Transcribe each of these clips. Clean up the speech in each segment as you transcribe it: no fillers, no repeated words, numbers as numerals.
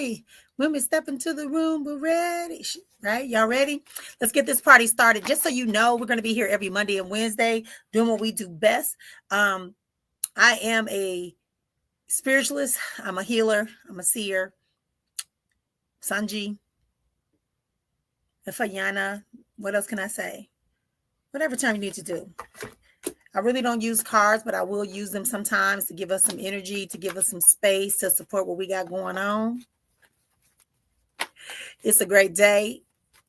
ready. When we step into the room, we're ready. Right? Y'all ready? Let's get this party started. Just so you know, we're going to be here every Monday and Wednesday doing what we do best. I am a spiritualist. I'm a healer. I'm a seer. Sanji. Efua. What else can I say? Whatever time you need to do. I really don't use cards, but I will use them sometimes to give us some energy, to give us some space, to support what we got going on. It's a great day.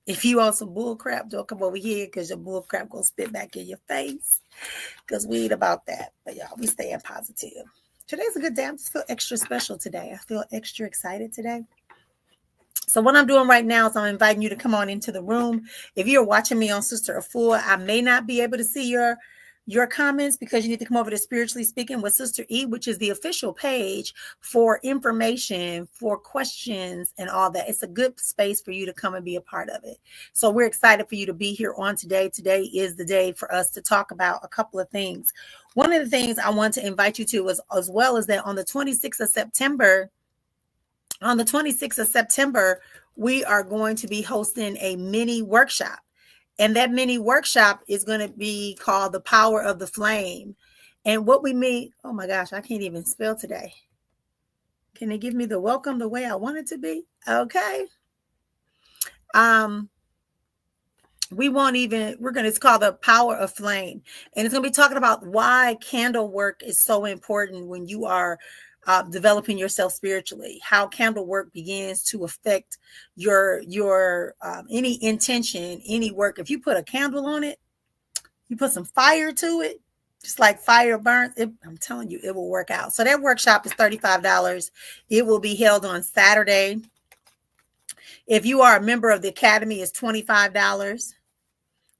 If you want some bull crap, don't come over here because your bull crap gonna spit back in your face. Because we ain't about that. But y'all, we staying positive. Today's a good day. I just feel extra special today. I feel extra excited today. So what I'm doing right now is I'm inviting you to come on into the room. If you're watching me on Sister Efua, I may not be able to see your comments because you need to come over to Spiritually Speaking with Sister E, which is the official page for information, for questions and all that. It's a good space for you to come and be a part of it. So we're excited for you to be here on today. Today is the day for us to talk about a couple of things. One of the things I want to invite you to was, as well as that on the 26th of September, we are going to be hosting a mini workshop. And that mini workshop is going to be called The Power of the Flame. And what we mean, oh my gosh, I can't even spell today. Can they give me the welcome the way I want it to be? Okay. It's called The Power of Flame. And it's going to be talking about why candle work is so important when you are developing yourself spiritually, how candle work begins to affect your any intention, any work. If you put a candle on it, you put some fire to it, just like fire burns, I'm telling you, it will work out. So that workshop is $35. It will be held on Saturday. If you are a member of the Academy, it's $25.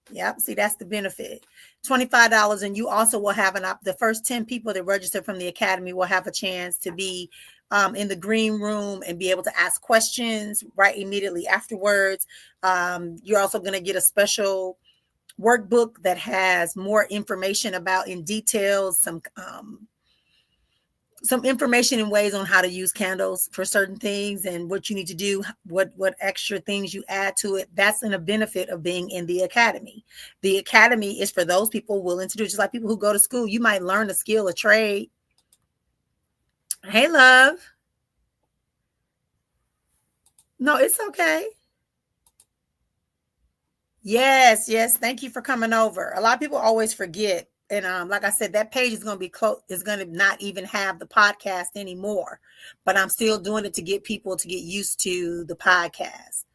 Yep, see, that's the benefit. $25, and you also will have the first 10 people that register from the Academy will have a chance to be in the green room and be able to ask questions right immediately afterwards. You're also going to get a special workbook that has more information about in details, some information and ways on how to use candles for certain things and what you need to do, what extra things you add to it. That's a benefit of being in the Academy. The Academy is for those people willing to do, just like people who go to school. You might learn a skill, a trade. Hey, love. No, it's okay. Yes. Thank you for coming over. A lot of people always forget. And like I said, that page is going to be close. Is going to not even have the podcast anymore. But I'm still doing it to get people to get used to the podcast,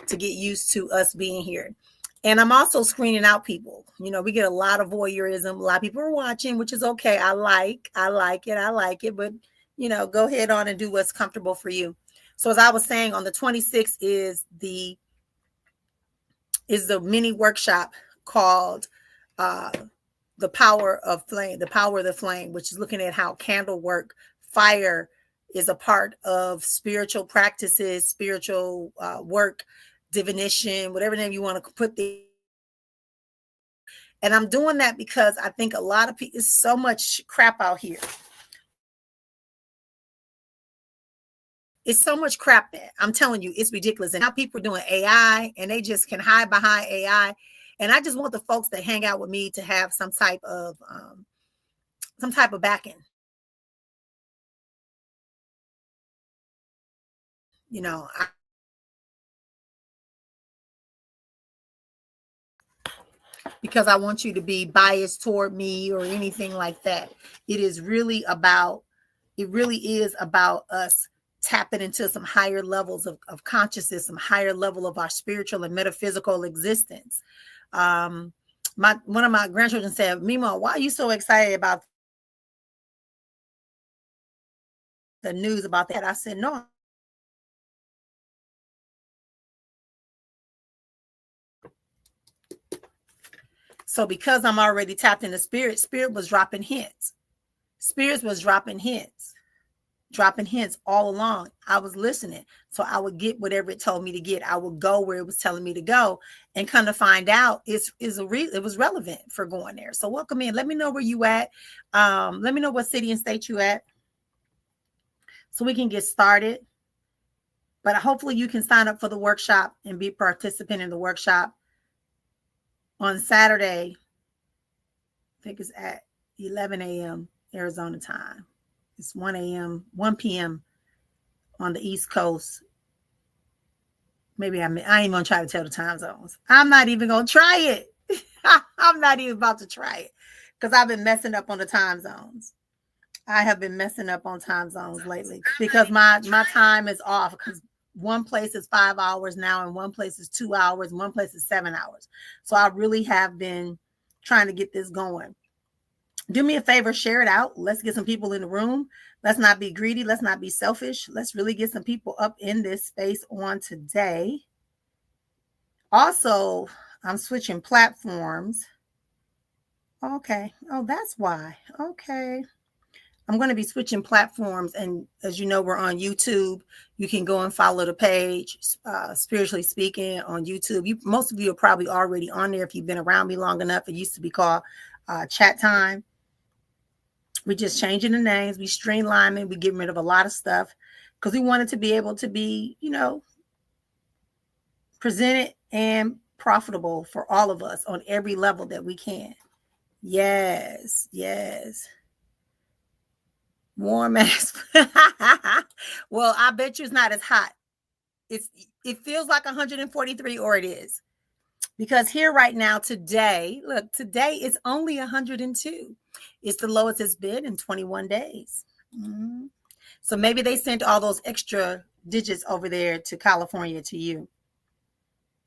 to get used to us being here. And I'm also screening out people. You know, we get a lot of voyeurism. A lot of people are watching, which is okay. I like it. But, you know, go ahead on and do what's comfortable for you. So as I was saying, on the 26th is the mini workshop called The Power of Flame, The Power of the Flame, which is looking at how candle work, fire is a part of spiritual practices, spiritual work, divination, whatever name you want to put there. And I'm doing that because I think a lot of people, it's so much crap out here. It's so much crap that I'm telling you, it's ridiculous. And now people are doing AI and they just can hide behind AI. And I just want the folks that hang out with me to have some type of backing. You know, because I want you to be biased toward me or anything like that. It really is about us tapping into some higher levels of consciousness, some higher level of our spiritual and metaphysical existence. One of my grandchildren said, Mima, why are you so excited about the news about that? I said, no. So because I'm already tapped into spirit was dropping hints. Spirits was dropping hints all along. I was listening. So I would get whatever it told me to get. I would go where it was telling me to go, and kind of find out it was relevant for going there. So welcome in. Let me know where you at. Let me know what city and state you at so we can get started. But hopefully you can sign up for the workshop and be a participant in the workshop on Saturday. I think it's at 11 a.m. Arizona time. It's 1 p.m. on the East Coast. Maybe I ain't gonna try to tell the time zones. I'm not even gonna try it. I'm not even about to try it because I've been messing up on the time zones. I have been messing up on time zones lately because my time is off because one place is 5 hours now and one place is 2 hours, and one place is 7 hours. So I really have been trying to get this going. Do me a favor, share it out. Let's get some people in the room. Let's not be greedy. Let's not be selfish. Let's really get some people up in this space on today. Also, I'm switching platforms. Okay. Oh, that's why. Okay. I'm going to be switching platforms. And as you know, we're on YouTube. You can go and follow the page, Spiritually Speaking on YouTube. Most of you are probably already on there if you've been around me long enough. It used to be called Chat Time. We're just changing the names. We streamlining. We're getting rid of a lot of stuff because we wanted to be able to be, presented and profitable for all of us on every level that we can. Yes. Warm ass. Well, I bet you it's not as hot. It feels like 143, or it is. Because here right now, today it's only 102. It's the lowest it's been in 21 days. Mm-hmm. So maybe they sent all those extra digits over there to California to you.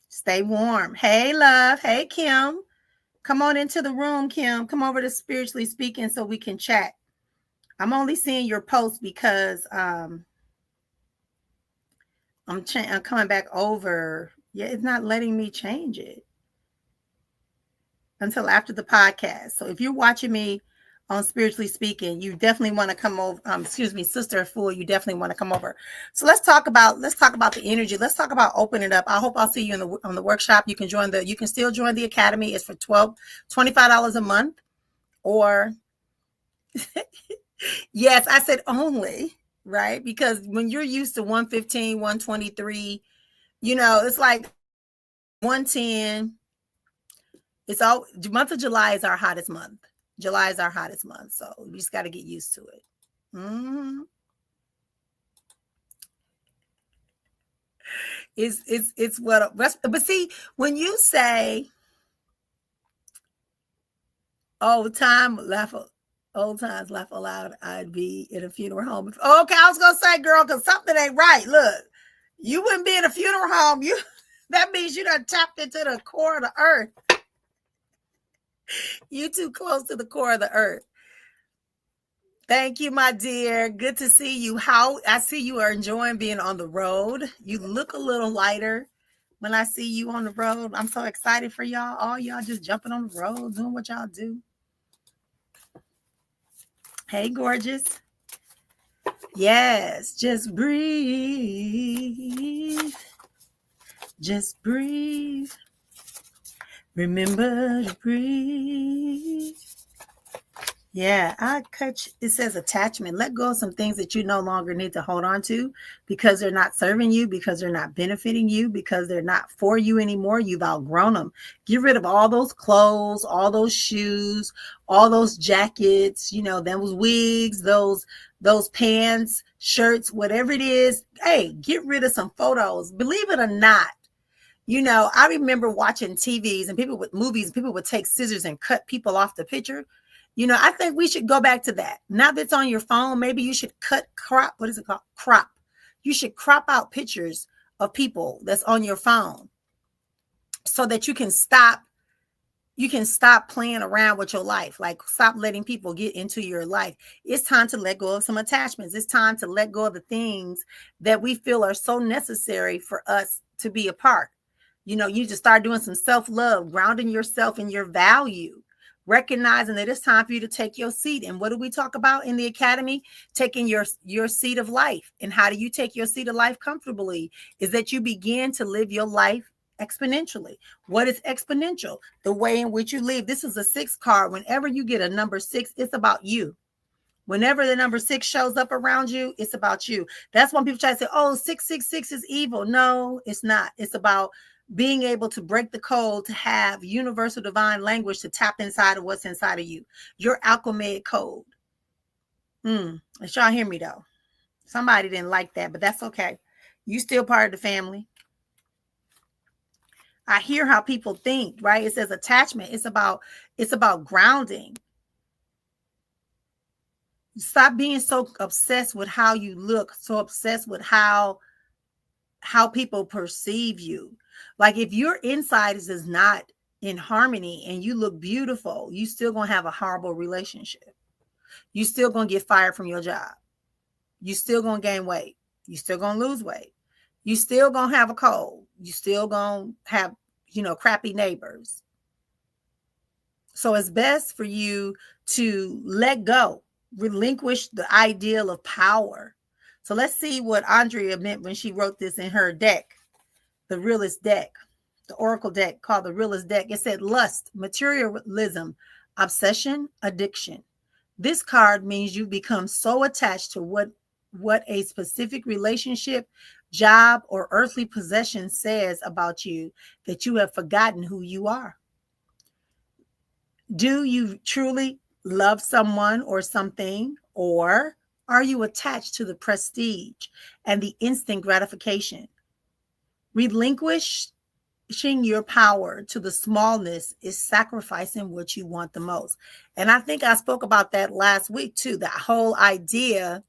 Stay warm. Hey, love. Hey, Kim. Come on into the room, Kim. Come over to Spiritually Speaking so we can chat. I'm only seeing your post because I'm coming back over. Yeah, it's not letting me change it until after the podcast. So if you're watching me on Spiritually Speaking, you definitely want to come over. Sister Efua, you definitely want to come over. So let's talk about the energy. Let's talk about opening up. I hope I'll see you on the workshop. You can still join the academy. It's for $25 a month, or yes, I said only, right? Because when you're used to 115, 123, it's like 110. It's all, the month of July is our hottest month. July is our hottest month. So we just got to get used to it. Mm-hmm. It's what, but see, when you say old times laugh aloud, I'd be in a funeral home. Okay, I was gonna say, girl, because something ain't right. Look, you wouldn't be in a funeral home. That means you done tapped into the core of the earth. You too close to the core of the earth. Thank you, my dear. Good to see you. How I see you are enjoying being on the road. You look a little lighter when I see you on the road. I'm so excited for y'all. All y'all just jumping on the road, doing what y'all do. Hey, gorgeous. Yes, just breathe. Just breathe. Remember to breathe. Yeah, it says attachment. Let go of some things that you no longer need to hold on to because they're not serving you, because they're not benefiting you, because they're not for you anymore. You've outgrown them. Get rid of all those clothes, all those shoes, all those jackets, those wigs, those pants, shirts, whatever it is. Hey, get rid of some photos. Believe it or not, I remember watching TVs and people would take scissors and cut people off the picture. I think we should go back to that. Now that's on your phone, maybe you should crop. What is it called? Crop. You should crop out pictures of people that's on your phone so that you can stop playing around with your life. Like, stop letting people get into your life. It's time to let go of some attachments. It's time to let go of the things that we feel are so necessary for us to be apart. You just start doing some self-love, grounding yourself in your value, recognizing that it's time for you to take your seat. And what do we talk about in the academy? Taking your seat of life. And how do you take your seat of life comfortably? Is that you begin to live your life exponentially. What is exponential? The way in which you live. This is a 6 card. Whenever you get a number 6, it's about you. Whenever the number 6 shows up around you, it's about you. That's when people try to say, oh, 666 is evil. No, it's not. It's about being able to break the code, to have universal divine language, to tap inside of what's inside of you. Your alchemic code. Let y'all hear me though. Somebody didn't like that, but that's okay. You still part of the family. I hear how people think, right? It says attachment. It's about grounding. Stop being so obsessed with how you look, so obsessed with how people perceive you. Like if your inside is not in harmony and you look beautiful, you still gonna have a horrible relationship. You still gonna get fired from your job. You still gonna gain weight. You still gonna lose weight. You still gonna have a cold. You still gonna have, crappy neighbors. So it's best for you to let go, relinquish the ideal of power. So let's see what Andrea meant when she wrote this in her deck, the realist deck, the oracle deck called the realist deck. It said lust, materialism, obsession, addiction. This card means you become so attached to what a specific relationship, job, or earthly possession says about you that you have forgotten who you are. Do you truly love someone or something, or are you attached to the prestige and the instant gratification? Relinquishing your power to the smallness is sacrificing what you want the most. And I think I spoke about that last week too. That whole idea.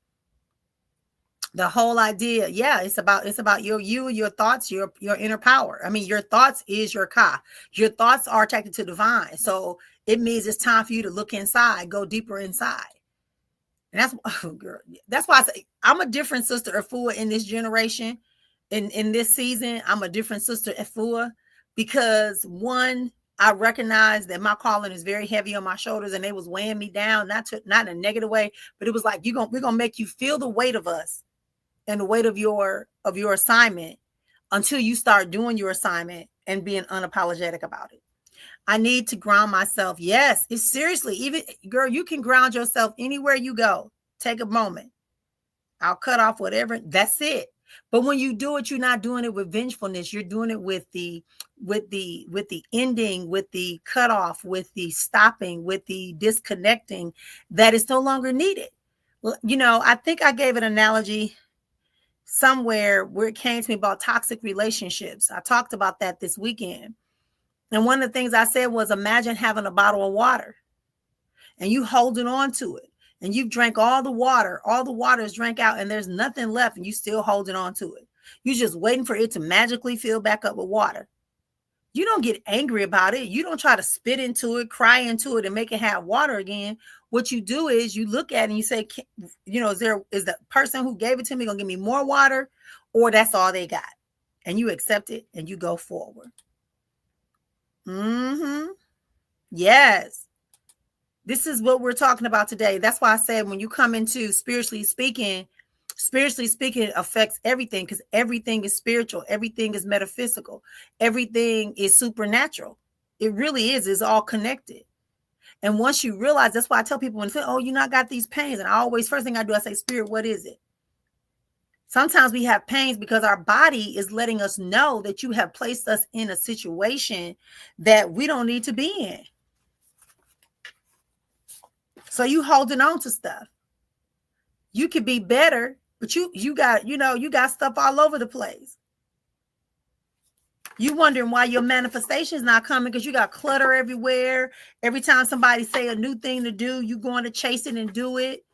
Yeah, it's about your thoughts, your inner power. I mean, your thoughts is your ka. Your thoughts are attracted to divine. So it means it's time for you to look inside, go deeper inside. And that's why I say I'm a different sister Efua in this generation. In this season, I'm a different sister Efua because one, I recognize that my calling is very heavy on my shoulders and they was weighing me down, not in a negative way, but it was like, we're gonna make you feel the weight of us and the weight of your assignment until you start doing your assignment and being unapologetic about it. I need to ground myself. Yes, it's seriously, even girl, you can ground yourself anywhere you go. Take a moment. I'll cut off whatever. That's it. But when you do it, you're not doing it with vengefulness. You're doing it with the ending, with the cutoff, with the stopping, with the disconnecting that is no longer needed. I think I gave an analogy somewhere where it came to me about toxic relationships. I talked about that this weekend. And one of the things I said was, imagine having a bottle of water and you holding on to it and you've drank all the water is drank out and there's nothing left and you still holding on to it. You're just waiting for it to magically fill back up with water. You don't get angry about it. You don't try to spit into it, cry into it and make it have water again. What you do is you look at it and you say, is the person who gave it to me going to give me more water, or that's all they got? And you accept it and you go forward. Yes. This is what we're talking about today. That's why I said when you come into spiritually speaking affects everything, because everything is spiritual. Everything is metaphysical. Everything is supernatural. It really is. It's all connected. And once you realize, that's why I tell people when they say, oh, you not got these pains. And first thing I do, I say, Spirit, what is it? Sometimes we have pains because our body is letting us know that you have placed us in a situation that we don't need to be in. So you holding on to stuff. You could be better, but you got stuff all over the place. You wondering why your manifestation is not coming because you got clutter everywhere. Every time somebody say a new thing to do, you going to chase it and do it.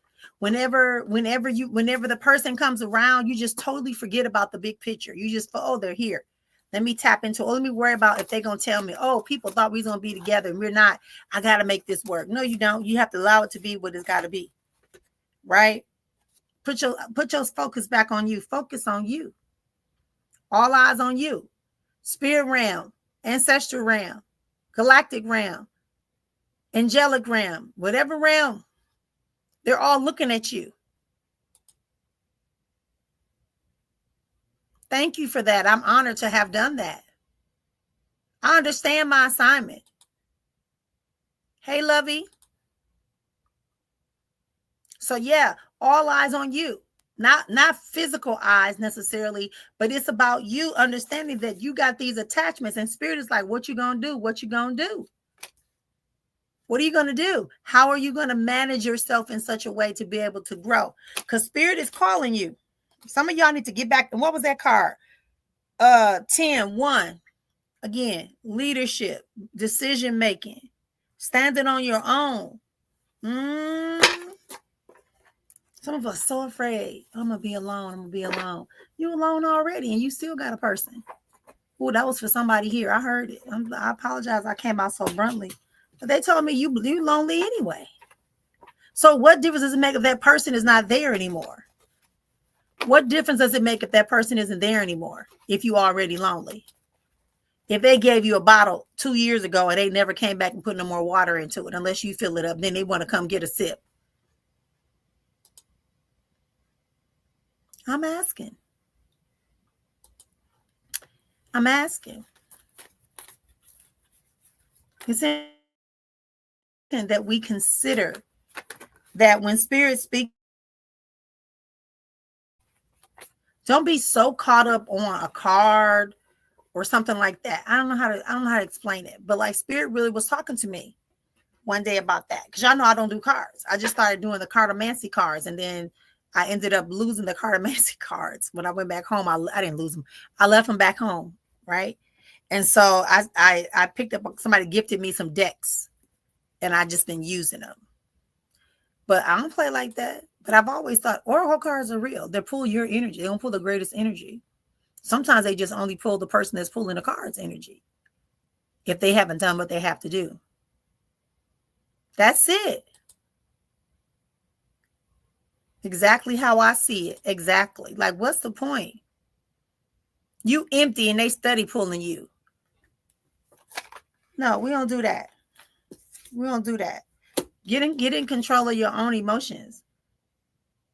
Whenever the person comes around, you just totally forget about the big picture. You just, they're here. Let me tap into it. Let me worry about if they're going to tell me, oh, people thought we was going to be together and we're not. I got to make this work. No, you don't. You have to allow it to be what it's got to be. Right? Put your focus back on you. Focus on you. All eyes on you. Spirit realm, ancestral realm, galactic realm, angelic realm, whatever realm, they're all looking at you. Thank you for that. I'm honored to have done that. I understand my assignment. Hey, Lovey. So yeah, all eyes on you. Not physical eyes necessarily, but it's about you understanding that you got these attachments, and spirit is like, what you gonna do? What you gonna do? What are you going to do? How are you going to manage yourself in such a way to be able to grow? Because spirit is calling you. Some of y'all need to get back. And what was that card? 1. Again, leadership, decision making, standing on your own. Some of us so afraid. I'm going to be alone. I'm going to be alone. You alone already, and you still got a person. Oh, that was for somebody here. I heard it. I apologize. I came out so bluntly. But they told me you lonely anyway. So what difference does it make if that person is not there anymore? What difference does it make if that person isn't there anymore? If you already lonely? If they gave you a bottle 2 years ago and they never came back and put no more water into it, unless you fill it up, then they want to come get a sip. I'm asking. It's important that we consider that when spirit speaks, don't be so caught up on a card or something like that. I don't know how to explain it, but like spirit really was talking to me one day about that, because y'all know I don't do cards. I just started doing the cartomancy cards, and then I ended up losing the cartomancy cards when I went back home. I didn't lose them. I left them back home, right? And so I picked up, somebody gifted me some decks, and I just been using them. But I don't play like that. But I've always thought oracle cards are real. They pull your energy. They don't pull the greatest energy. Sometimes they just only pull the person that's pulling the card's energy, if they haven't done what they have to do. That's it. Exactly how I see it. Exactly. Like, what's the point? You empty and they steady pulling you. No, we don't do that. We don't do that. Get in control of your own emotions.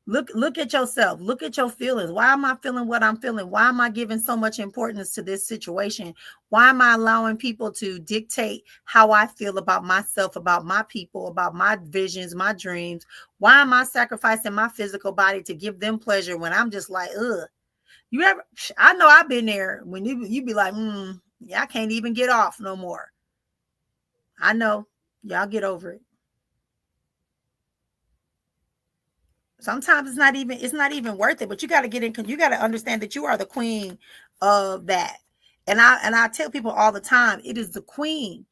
Look at yourself. Look at your feelings. Why am I feeling what I'm feeling? Why am I giving so much importance to this situation? Why am I allowing people to dictate how I feel about myself, about my people, about my visions, my dreams? Why am I sacrificing my physical body to give them pleasure when I'm just like, ugh? I know I've been there when you be like, yeah, I can't even get off no more. I know. Y'all get over it. Sometimes it's not even worth it, but you got to get in. You got to understand that you are the queen of that. And I tell people all the time, it is the queen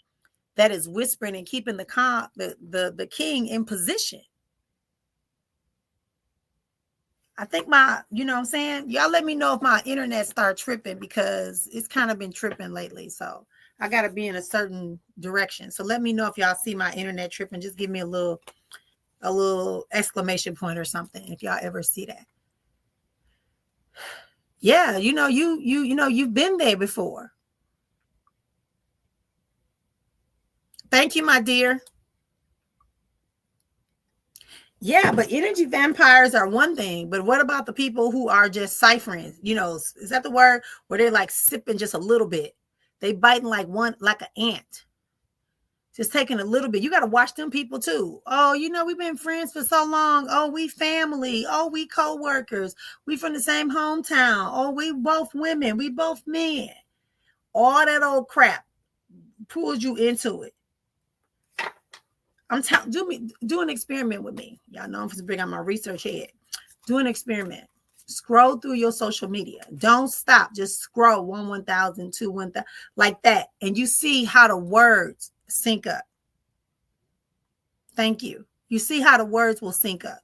that is whispering and keeping the king in position. I think you know what I'm saying? Y'all let me know if my internet start tripping, because it's kind of been tripping lately. So I got to be in a certain direction. So let me know if y'all see my internet tripping. Just give me a little exclamation point or something if y'all ever see that. Yeah, you've been there before. Thank you, my dear. Yeah, but energy vampires are one thing, but what about the people who are just ciphering? Is that the word? Where they're like sipping just a little bit. They biting like an ant. Just taking a little bit. You got to watch them people too. Oh, we've been friends for so long. Oh, we family. Oh, we co-workers. We from the same hometown. Oh, we both women. We both men. All that old crap pulls you into it. I'm telling, do an experiment with me. Y'all know I'm supposed to bring out my research head. Do an experiment. Scroll through your social media. Don't stop. Just scroll 1,000, 2, 1,000, like that. And you see how the words sync up. Thank you. You see how the words will sync up.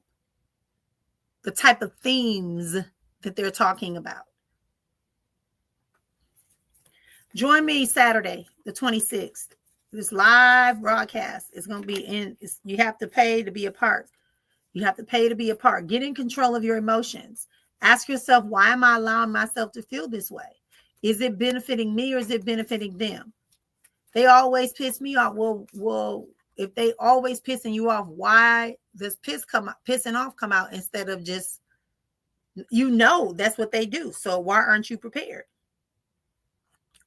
The type of themes that they're talking about. Join me Saturday, the 26th. This live broadcast is going to be you have to pay to be a part. You have to pay to be a part. Get in control of your emotions. Ask yourself, why am I allowing myself to feel this way? Is it benefiting me or is it benefiting them? They always piss me off. Well, if they always pissing you off, why does pissing off come out instead of just, that's what they do. So why aren't you prepared?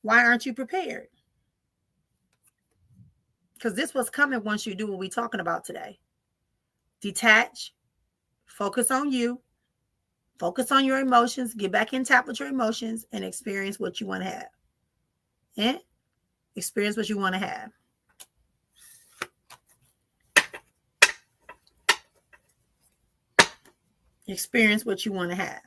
Why aren't you prepared? Because this was coming once you do what we're talking about today. Detach, Focus on you. Focus on your emotions. Get back in tap with your emotions and experience what you want to have. And experience what you want to have. Experience what you want to have.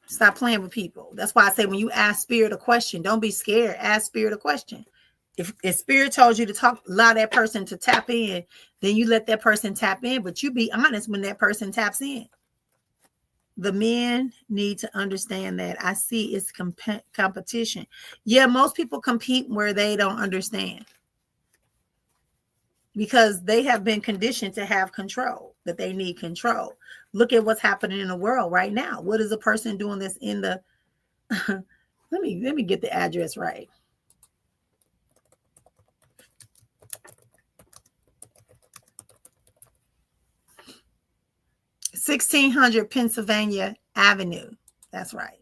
Stop playing with people. That's why I say when you ask spirit a question, don't be scared. Ask spirit a question. If spirit told you to allow that person to tap in, then you let that person tap in, but you be honest when that person taps in. The men need to understand that. I see it's competition. Yeah, most people compete where they don't understand because they have been conditioned to have control, that they need control. Look at what's happening in the world right now. What is a person doing this in the let me get the address right. 1600 Pennsylvania Avenue. That's right.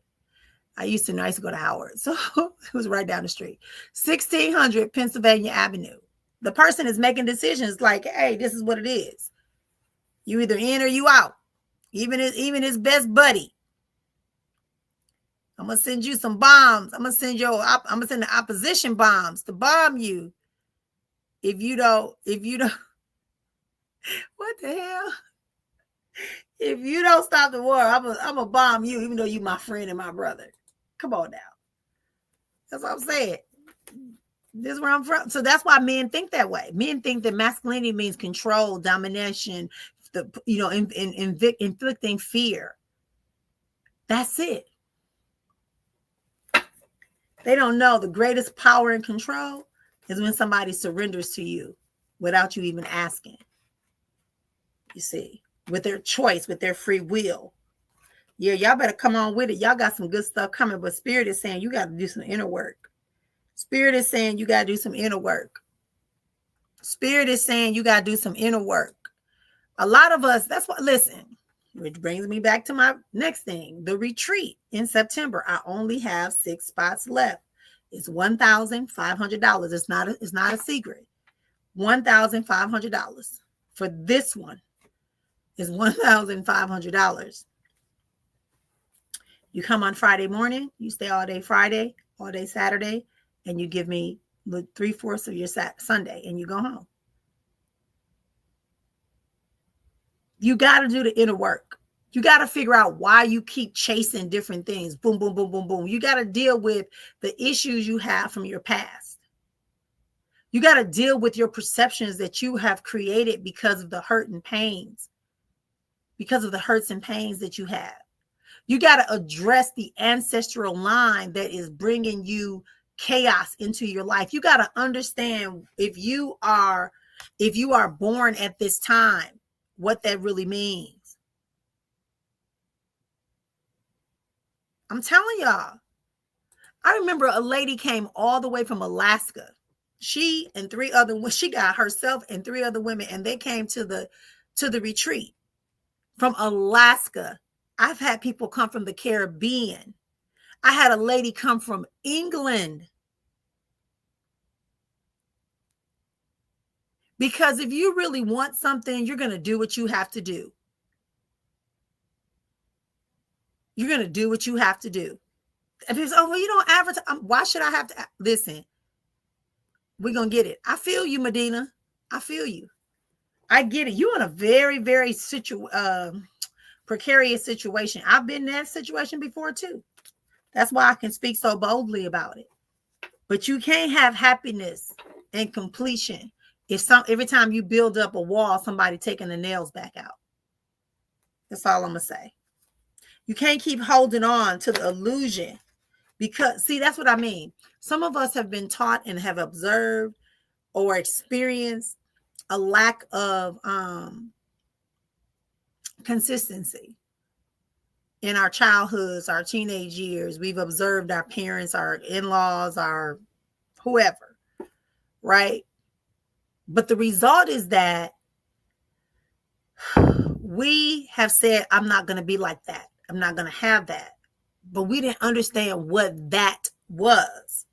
I used to go to Howard, so it was right down the street. 1600 Pennsylvania Avenue. The person is making decisions like, hey, this is what it is. You either in or you out. Even his best buddy. I'm gonna send you some bombs. I'm gonna send the opposition bombs to bomb you. If you don't, what the hell? If you don't stop the war, I'm gonna bomb you, even though you my friend and my brother. Come on now. That's what I'm saying. This is where I'm from. So that's why men think that way. Men think that masculinity means control, domination, inflicting fear. That's it. They don't know the greatest power and control is when somebody surrenders to you without you even asking. You see, with their choice, with their free will. Yeah, y'all better come on with it. Y'all got some good stuff coming, but Spirit is saying you got to do some inner work. Spirit is saying you got to do some inner work. Spirit is saying you got to do some inner work. A lot of us, that's what, listen, which brings me back to my next thing, the retreat in September. I only have 6 spots left. It's $1,500. It's not a secret. $1,500 for this one is $1,500. You come on Friday morning, you stay all day Friday, all day Saturday, and you give me 3/4 of your Sunday, and you go home. You got to do the inner work. You got to figure out why you keep chasing different things. Boom, boom, boom, boom, boom. You got to deal with the issues you have from your past. You got to deal with your perceptions that you have created because of the hurt and pains, because of the hurts and pains that you have. You got to address the ancestral line that is bringing you chaos into your life. You got to understand if you are born at this time, what that really means. I'm telling y'all. I remember a lady came all the way from Alaska. She got herself and 3 other women, and they came to the retreat from Alaska. I've had people come from the Caribbean. I had a lady come from England. Because if you really want something, you're going to do what you have to do. You're going to do what you have to do. If it's, oh, well, you don't advertise. Why should I have to? Listen, we're going to get it. I feel you, Medina. I feel you. I get it. You're in a very, very precarious situation. I've been in that situation before too. That's why I can speak so boldly about it. But you can't have happiness and completion every time you build up a wall, somebody taking the nails back out. That's all I'm gonna say. You can't keep holding on to the illusion, because see, that's what I mean. Some of us have been taught and have observed or experienced a lack of consistency in our childhoods, our teenage years. We've observed our parents, our in-laws, our whoever, right? But the result is that we have said, I'm not going to be like that. I'm not going to have that. But we didn't understand what that was.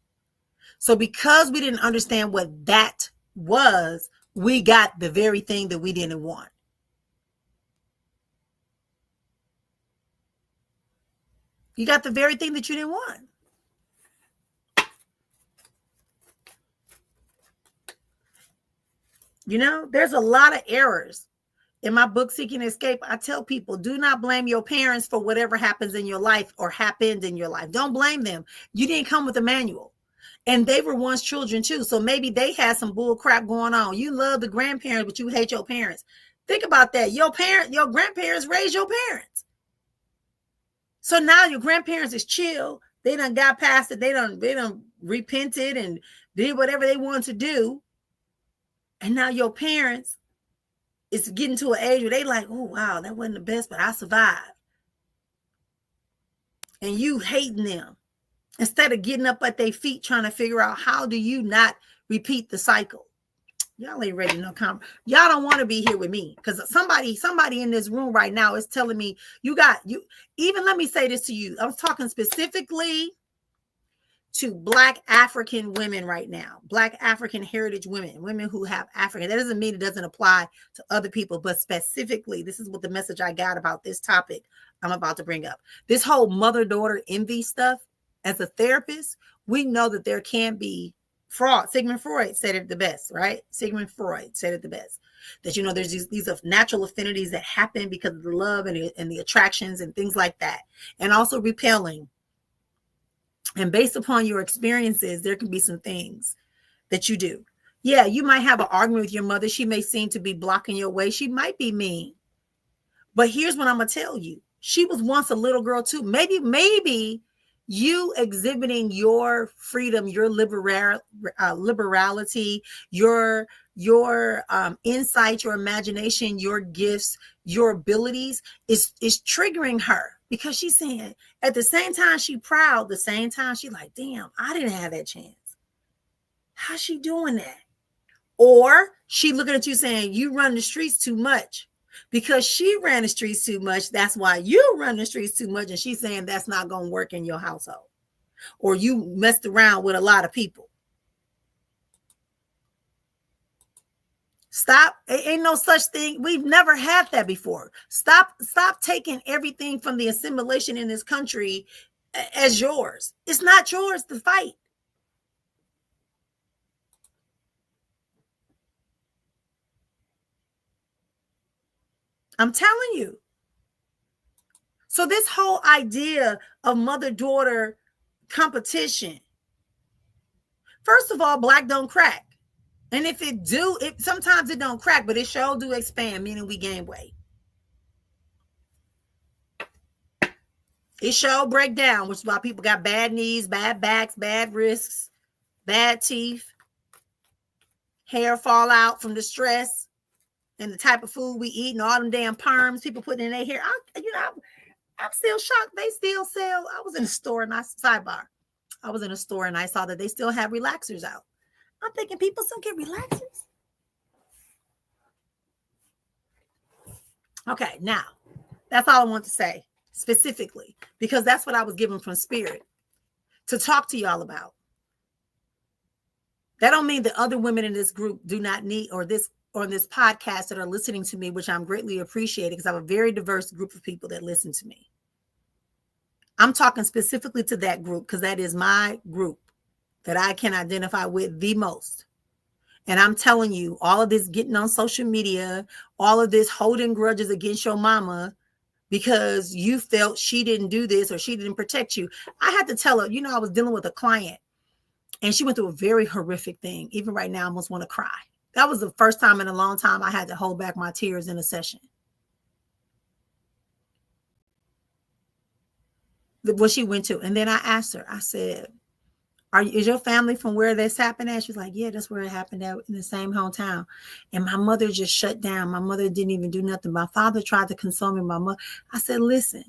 So because we didn't understand what that was, we got the very thing that we didn't want. You got the very thing that you didn't want. You know, there's a lot of errors. In my book, Seeking Escape, I tell people, do not blame your parents for whatever happens in your life or happened in your life. Don't blame them. You didn't come with a manual. And they were once children too. So maybe they had some bull crap going on. You love the grandparents, but you hate your parents. Think about that. Your grandparents raised your parents. So now your grandparents is chill. They done got past it. They done repented and did whatever they wanted to do. And now your parents is getting to an age where they like, oh, wow, that wasn't the best, but I survived. And you hating them instead of getting up at their feet trying to figure out how do you not repeat the cycle. Y'all ain't ready no comment. Y'all don't want to be here with me because somebody in this room right now is telling me you. Even let me say this to you. I was talking specifically to Black African women right now, Black African heritage women who have African. That doesn't mean it doesn't apply to other people, but specifically, this is what the message I got about this topic I'm about to bring up. This whole mother-daughter envy stuff, as a therapist, we know that there can be fraud. Sigmund Freud said it the best, right? Sigmund Freud said it the best. That, you know, there's these natural affinities that happen because of the love and the attractions and things like that. And also repelling. And based upon your experiences, there can be some things that you do. Yeah, you might have an argument with your mother. She may seem to be blocking your way. She might be mean. But here's what I'm going to tell you. She was once a little girl too. Maybe you exhibiting your freedom, your liberality, your insight, your imagination, your gifts, your abilities is triggering her. Because she's saying, at the same time she proud, the same time she like, damn, I didn't have that chance. How's she doing that? Or she looking at you saying, you run the streets too much. Because she ran the streets too much, that's why you run the streets too much. And she's saying that's not going to work in your household. Or you messed around with a lot of people. Stop. Ain't no such thing. We've never had that before. Stop taking everything from the assimilation in this country as yours. It's not yours to fight. I'm telling you. So this whole idea of mother-daughter competition, first of all, black don't crack. And if it do, sometimes it don't crack, but it sure do expand, meaning we gain weight. It sure break down, which is why people got bad knees, bad backs, bad wrists, bad teeth, hair fall out from the stress and the type of food we eat and all them damn perms people putting in their hair. I'm still shocked. They still sell. I was in a store and I saw that they still have relaxers out. I'm thinking people still get relaxers. Okay, now that's all I want to say specifically, because that's what I was given from Spirit to talk to y'all about. That don't mean that other women in this group do not need, or this podcast that are listening to me, which I'm greatly appreciated because I have a very diverse group of people that listen to me. I'm talking specifically to that group because that is my group that I can identify with the most. And I'm telling you, all of this getting on social media, all of this holding grudges against your mama because you felt she didn't do this or she didn't protect you. I had to tell her, I was dealing with a client and she went through a very horrific thing. Even right now, I almost want to cry. That was the first time in a long time I had to hold back my tears in a session. What she went to. And then I asked her, I said, is your family from where this happened at? She's like, yeah, that's where it happened at, in the same hometown. And my mother just shut down. My mother didn't even do nothing. My father tried to console me. My mother. I said, listen,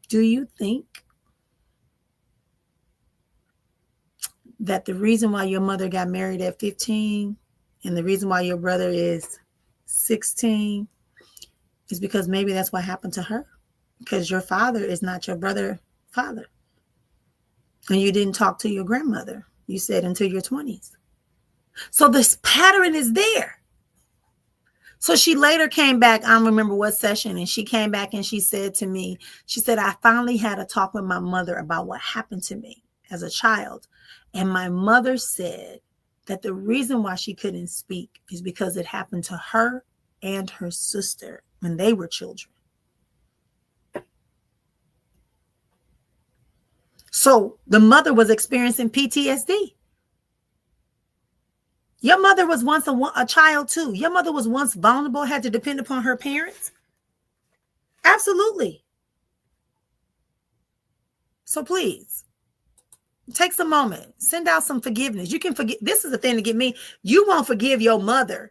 do you think that the reason why your mother got married at 15 and the reason why your brother is 16 is because maybe that's what happened to her? Because your father is not your brother's father. And you didn't talk to your grandmother, you said, until your 20s. So this pattern is there. So she later came back. I don't remember what session. And she came back and she said to me, she said, I finally had a talk with my mother about what happened to me as a child. And my mother said that the reason why she couldn't speak is because it happened to her and her sister when they were children. So the mother was experiencing PTSD. Your mother was once a child too. Your mother was once vulnerable, had to depend upon her parents. Absolutely. So please take some moment, send out some forgiveness. You can forget. This is the thing to get me. You won't forgive your mother,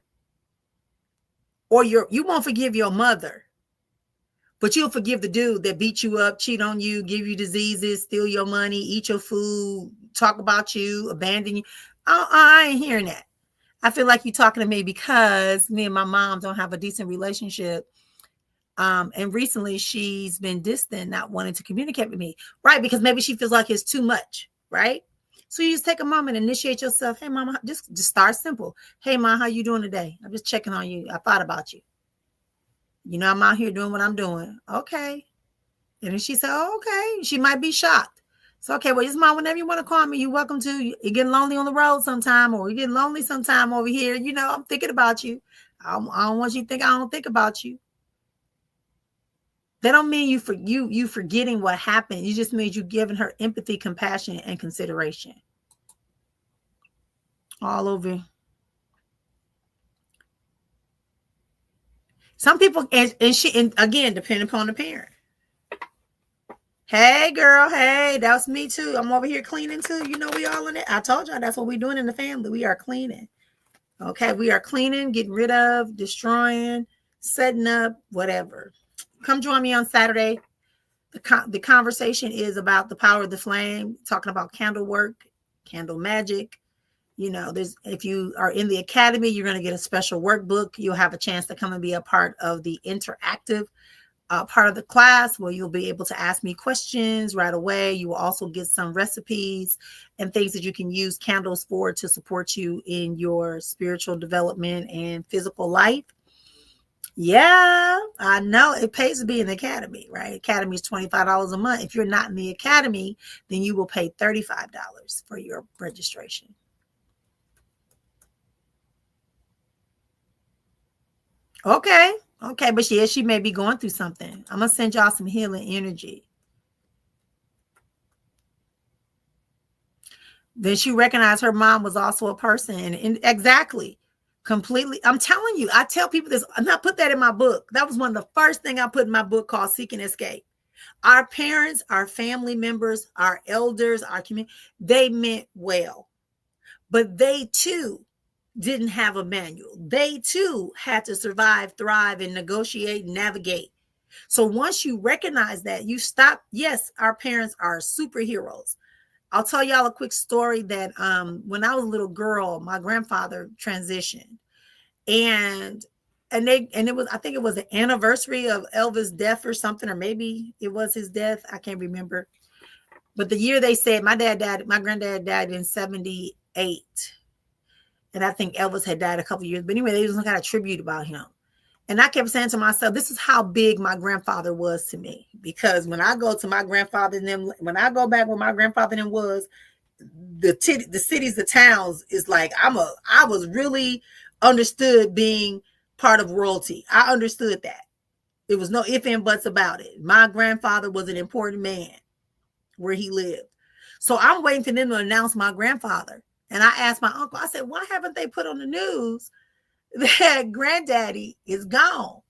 or you won't forgive your mother, but you'll forgive the dude that beat you up, cheat on you, give you diseases, steal your money, eat your food, talk about you, abandon you. I ain't hearing that. I feel like you're talking to me because me and my mom don't have a decent relationship. And recently she's been distant, not wanting to communicate with me, right? Because maybe she feels like it's too much, right? So you just take a moment, initiate yourself. Hey, mama, just start simple. Hey, mom, how you doing today? I'm just checking on you. I thought about you. You know, I'm out here doing what I'm doing. Okay. And then she said, oh, okay. She might be shocked. So, okay, well, it's mom, whenever you want to call me, you're welcome to. You're getting lonely on the road sometime, or you're getting lonely sometime over here. You know, I'm thinking about you. I don't want you to think I don't think about you. That don't mean you forgetting what happened. You just means you giving her empathy, compassion, and consideration. All over. Some people, and again, depending upon the parent. Hey, girl. Hey, that's me too. I'm over here cleaning too. You know, we all in it. I told y'all that's what we're doing in the family. We are cleaning. Okay, we are cleaning, getting rid of, destroying, setting up, whatever. Come join me on Saturday. The conversation is about the power of the flame, talking about candle work, candle magic. You know, if you are in the academy, you're going to get a special workbook. You'll have a chance to come and be a part of the interactive part of the class where you'll be able to ask me questions right away. You will also get some recipes and things that you can use candles for to support you in your spiritual development and physical life. Yeah, I know it pays to be in the academy, right? Academy is $25 a month. If you're not in the academy, then you will pay $35 for your registration. Okay. Okay. But yeah, she may be going through something. I'm going to send y'all some healing energy. Then she recognized her mom was also a person. And exactly. Completely. I'm telling you, I tell people this, and I put that in my book. That was one of the first things I put in my book called Seek and Escape. Our parents, our family members, our elders, our community, they meant well. But they too didn't have a manual. They too had to survive, thrive, and negotiate, and navigate. So once you recognize that, you stop. Yes, our parents are superheroes. I'll tell y'all a quick story that when I was a little girl, my grandfather transitioned. And it was, I think it was the anniversary of Elvis' death or something, or maybe it was his death. I can't remember. But the year they said my granddad died in 1978. And I think Elvis had died a couple of years. But anyway, there was some kind of tribute about him. And I kept saying to myself, this is how big my grandfather was to me. Because when I go to my grandfather and them, when I go back where my grandfather and them was, the cities, the towns is like, I was really understood being part of royalty. I understood that. There was no ifs and buts about it. My grandfather was an important man where he lived. So I'm waiting for them to announce my grandfather. And I asked my uncle, I said, why haven't they put on the news that granddaddy is gone?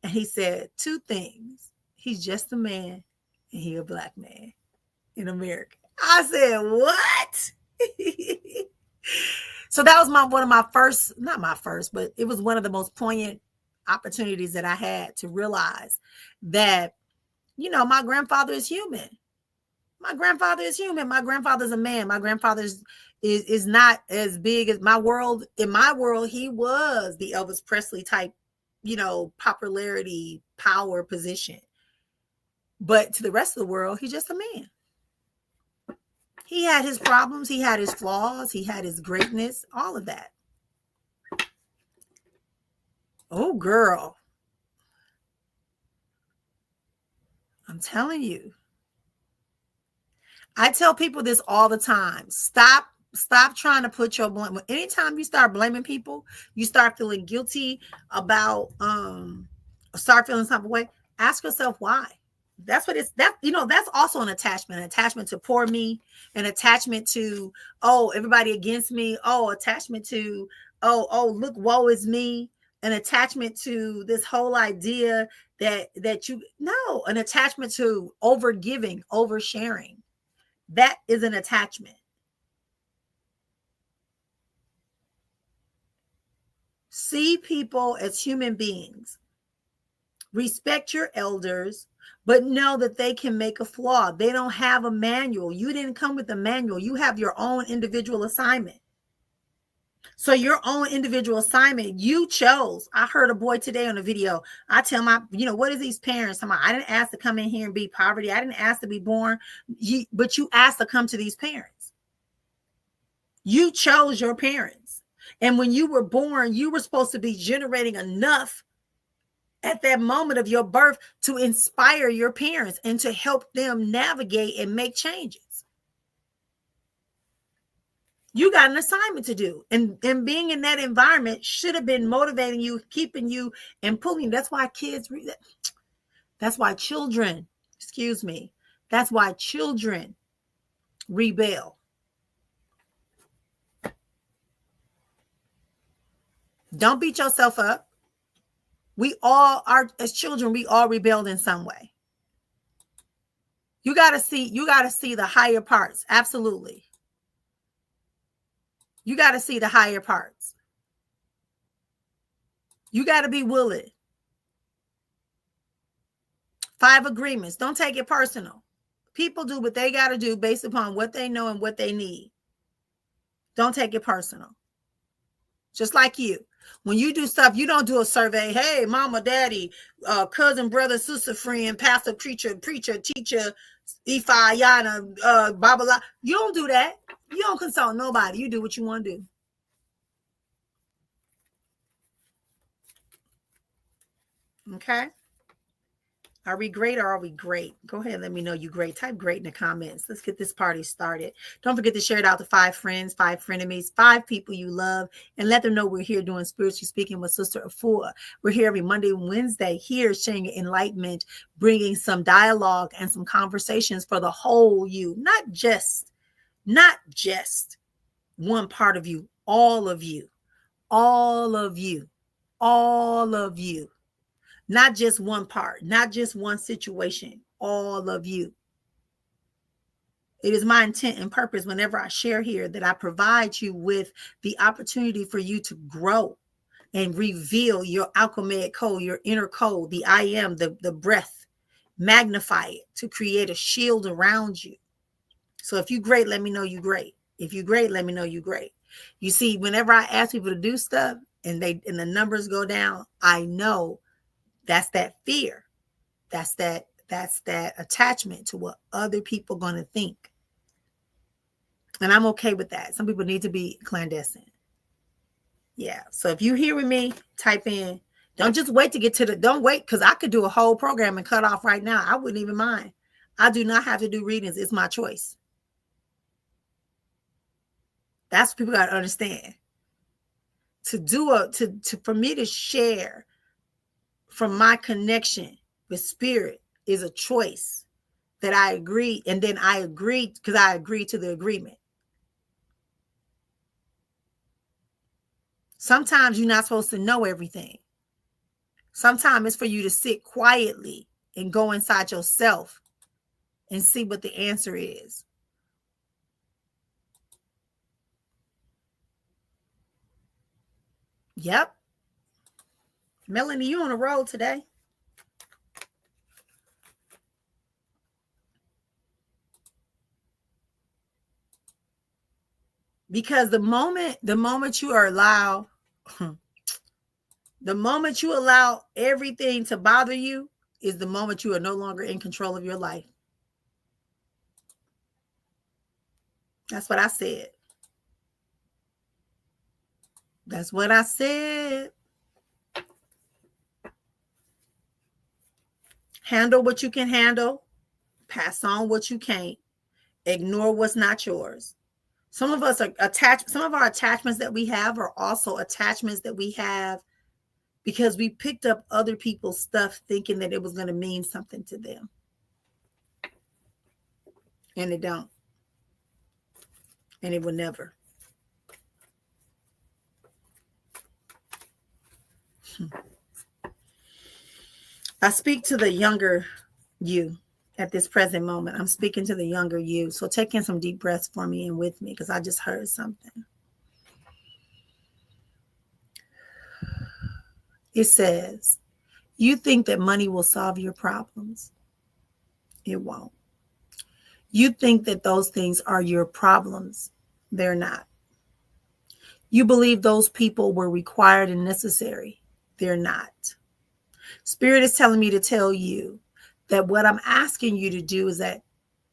And he said 2 things. He's just a man and he a black man in America. I said, what? So that was one of my first, not my first, but it was one of the most poignant opportunities that I had to realize that, you know, my grandfather is human. My grandfather is human. My grandfather's a man. My grandfather is not as big as my world. In my world, he was the Elvis Presley type, you know, popularity, power position. But to the rest of the world, he's just a man. He had his problems. He had his flaws. He had his greatness, all of that. Oh, girl. I'm telling you. I tell people this all the time. Stop trying to put your blame. Anytime you start blaming people, you start feeling guilty about start feeling some way. Ask yourself why. That's what it's that that's also an attachment to poor me, an attachment to, oh, everybody against me, oh, attachment to, oh, look, woe is me, an attachment to this whole idea that you no, an attachment to over giving, oversharing. That is an attachment. See people as human beings. Respect your elders, but know that they can make a flaw. They don't have a manual. You didn't come with a manual. You have your own individual assignment. So your own individual assignment, you chose. I heard a boy today on a video. I tell my, what is these parents? I didn't ask to come in here and be poverty. I didn't ask to be born, but you asked to come to these parents. You chose your parents. And when you were born, you were supposed to be generating enough at that moment of your birth to inspire your parents and to help them navigate and make changes. You got an assignment to do. And being in that environment should have been motivating you, keeping you and pulling. That's why that's why children, that's why children rebel. Don't beat yourself up. We all are, as children, we all rebelled in some way. You got to see the higher parts. Absolutely. You got to see the higher parts. You got to be willing. 5 agreements. Don't take it personal. People do what they got to do based upon what they know and what they need. Don't take it personal. Just like you. When you do stuff, you don't do a survey. Hey, mama, daddy, cousin, brother, sister, friend, pastor, preacher, teacher, Efua, yana, blah, blah, blah. You don't do that. You don't consult nobody. You do what you want to do. Okay? Are we great or are we great? Go ahead and let me know you great. Type great in the comments. Let's get this party started. Don't forget to share it out to 5 friends, 5 frenemies, 5 people you love, and let them know we're here doing Spiritually Speaking with Sister Efua. We're here every Monday and Wednesday here sharing enlightenment, bringing some dialogue and some conversations for the whole you, not just one part of you, all of you, all of you, all of you. Not just one part, not just one situation, all of you. It is my intent and purpose whenever I share here that I provide you with the opportunity for you to grow and reveal your alchemic code, your inner code, the I am, the breath, magnify it to create a shield around you. So if you great, let me know you great. If you great, let me know you great. You see, whenever I ask people to do stuff and the numbers go down, I know that's that fear. That's that attachment to what other people are going to think. And I'm okay with that. Some people need to be clandestine. Yeah. So if you hear with me, type in. Don't just wait to get to don't wait, because I could do a whole program and cut off right now. I wouldn't even mind. I do not have to do readings. It's my choice. That's what people got to understand. For me to share from my connection with spirit is a choice that I agree. And then I agreed because I agreed to the agreement. Sometimes you're not supposed to know everything. Sometimes it's for you to sit quietly and go inside yourself and see what the answer is. Yep. Melanie, you on the road today. Because the moment you are allowed, the moment you allow everything to bother you is the moment you are no longer in control of your life. That's what I said. That's what I said. Handle what you can handle. Pass on what you can't. Ignore what's not yours. Some of us are attached. Some of our attachments that we have are also attachments that we have because we picked up other people's stuff thinking that it was going to mean something to them. And it don't. And it will never. I speak to the younger you at this present moment. I'm speaking to the younger you. So take in some deep breaths for me and with me, because I just heard something. It says, you think that money will solve your problems. It won't. You think that those things are your problems. They're not. You believe those people were required and necessary. They're not. Spirit is telling me to tell you that what I'm asking you to do is that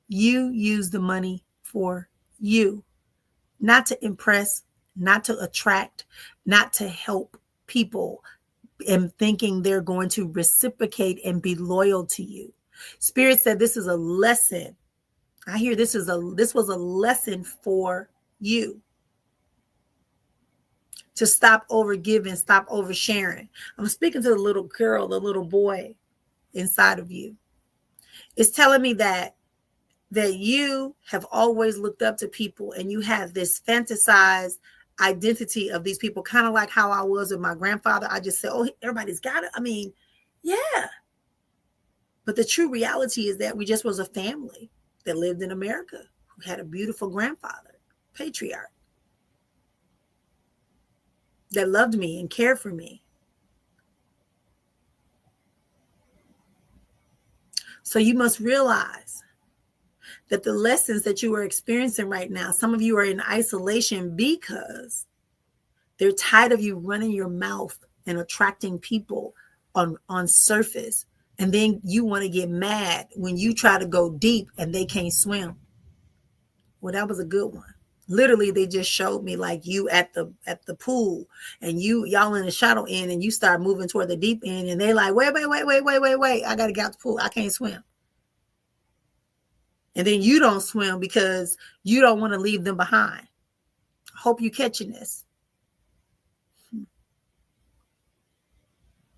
you use the money for you, not to impress, not to attract, not to help people and thinking they're going to reciprocate and be loyal to you. Spirit said this is a lesson. I hear this was a lesson for you. To stop over giving, stop over sharing. I'm speaking to the little girl, the little boy inside of you. It's telling me that you have always looked up to people and you have this fantasized identity of these people, kind of like how I was with my grandfather. I just said, oh, everybody's got it. I mean, yeah. But the true reality is that we just was a family that lived in America who had a beautiful grandfather, patriarch, that loved me and cared for me. So you must realize that the lessons that you are experiencing right now, some of you are in isolation because they're tired of you running your mouth and attracting people on surface. And then you want to get mad when you try to go deep and they can't swim. Well, that was a good one. Literally, they just showed me like you at the pool and y'all in the shallow end and you start moving toward the deep end and they like, wait. I got to get out the pool. I can't swim. And then you don't swim because you don't want to leave them behind. I hope you're catching this.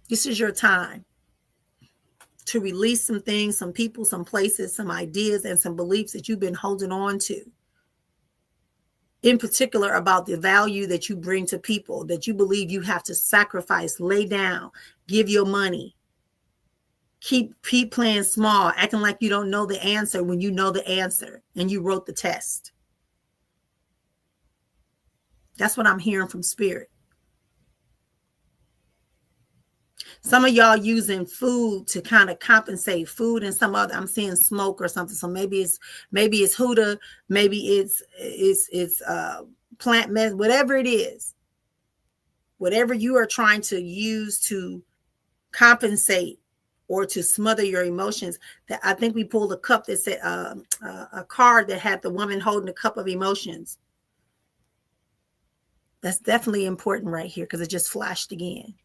This is your time to release some things, some people, some places, some ideas, and some beliefs that you've been holding on to. In particular, about the value that you bring to people, that you believe you have to sacrifice, lay down, give your money. Keep playing small, acting like you don't know the answer when you know the answer and you wrote the test. That's what I'm hearing from Spirit. Some of y'all using food to kind of compensate, food and some other, I'm seeing smoke or something. So maybe it's Huda, maybe it's plant medicine, whatever it is. Whatever you are trying to use to compensate or to smother your emotions. That I think we pulled a cup that said a card that had the woman holding a cup of emotions. That's definitely important right here because it just flashed again.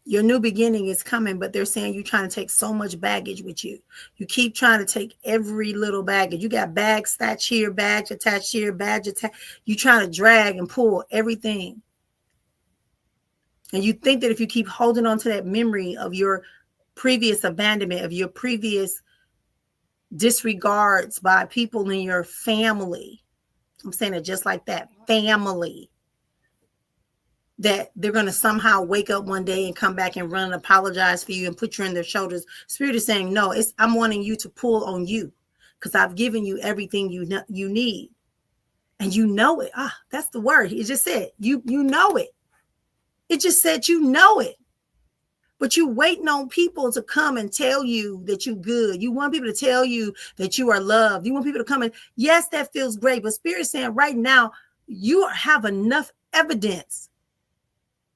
Your new beginning is coming, but they're saying you're trying to take so much baggage with you. You keep trying to take every little baggage. You got bags attached here, badge attached here, badge attached. You trying to drag and pull everything. And you think that if you keep holding on to that memory of your previous abandonment, of your previous disregards by people in your family, I'm saying it just like that, family, that they're going to somehow wake up one day and come back and run and apologize for you and put you on their shoulders. Spirit is saying, no, I'm wanting you to pull on you because I've given you everything you need. And you know it. That's the word. It just said, you know it. It just said, you know it. But you waiting on people to come and tell you that you're good. You want people to tell you that you are loved. You want people to come and, yes, that feels great. But Spirit is saying right now, you have enough evidence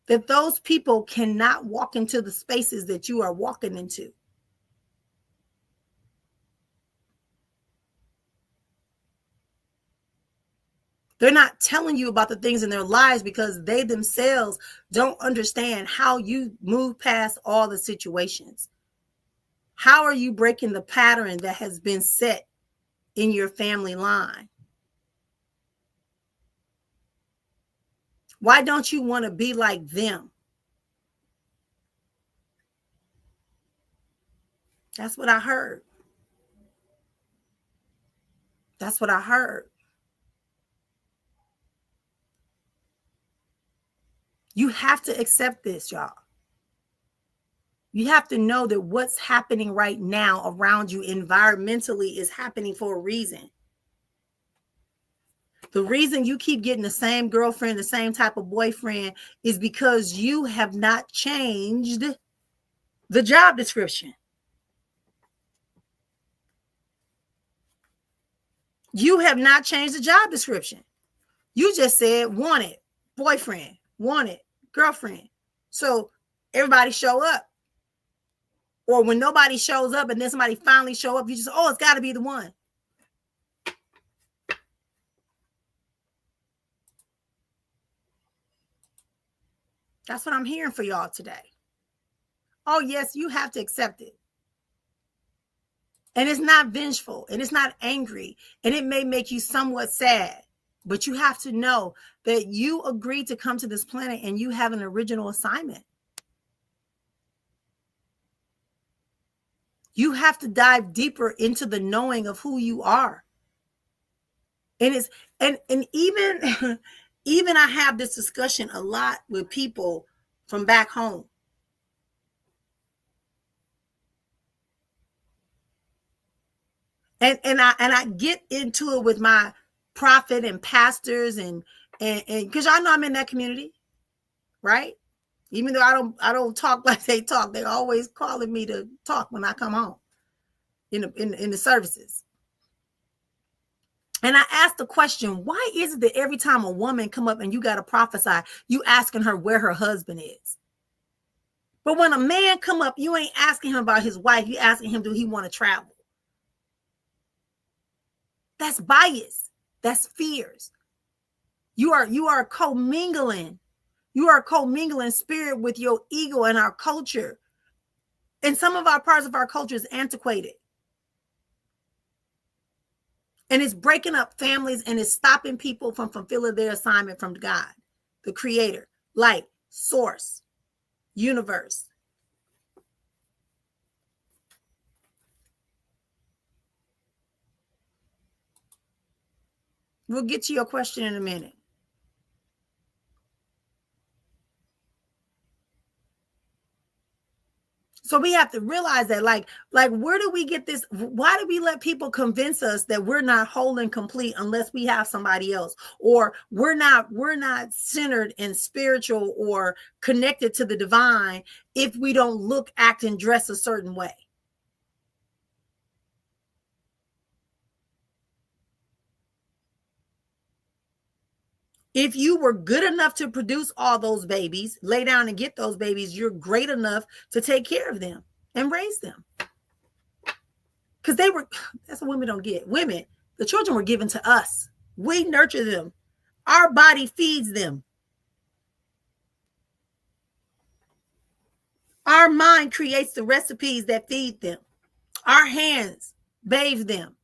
that those people cannot walk into the spaces that you are walking into. They're not telling you about the things in their lives because they themselves don't understand how you move past all the situations. How are you breaking the pattern that has been set in your family line? Why don't you want to be like them? That's what I heard. That's what I heard. You have to accept this, y'all. You have to know that what's happening right now around you environmentally is happening for a reason. The reason you keep getting the same girlfriend, the same type of boyfriend is because you have not changed the job description. You have not changed the job description. You just said wanted boyfriend, wanted girlfriend. So everybody show up. Or when nobody shows up and then somebody finally show up, you just, oh, it's got to be the one. That's what I'm hearing for y'all today. Oh, yes, you have to accept it. And it's not vengeful and it's not angry. And it may make you somewhat sad. But you have to know that you agreed to come to this planet and you have an original assignment. You have to dive deeper into the knowing of who you are. And it's and even even I have this discussion a lot with people from back home. And I get into it with my prophet and pastors and because y'all know I'm in that community, right? Even though I don't talk like they talk, they're always calling me to talk when I come home in the services. And I asked the question, why is it that every time a woman come up and you got to prophesy, you asking her where her husband is? But when a man come up, you ain't asking him about his wife. You asking him, do he want to travel? That's bias. That's fears. You are commingling. You are commingling spirit with your ego and our culture. And some of our parts of our culture is antiquated. And it's breaking up families and it's stopping people from fulfilling their assignment from God, the creator, light, source, universe. We'll get to your question in a minute. So we have to realize that, like, where do we get this? Why do we let people convince us that we're not whole and complete unless we have somebody else, or we're not centered and spiritual or connected to the divine if we don't look, act, and dress a certain way? If you were good enough to produce all those babies, lay down and get those babies, you're great enough to take care of them and raise them. Because that's what women don't get. Women, the children were given to us. We nurture them. Our body feeds them. Our mind creates the recipes that feed them. Our hands bathe them.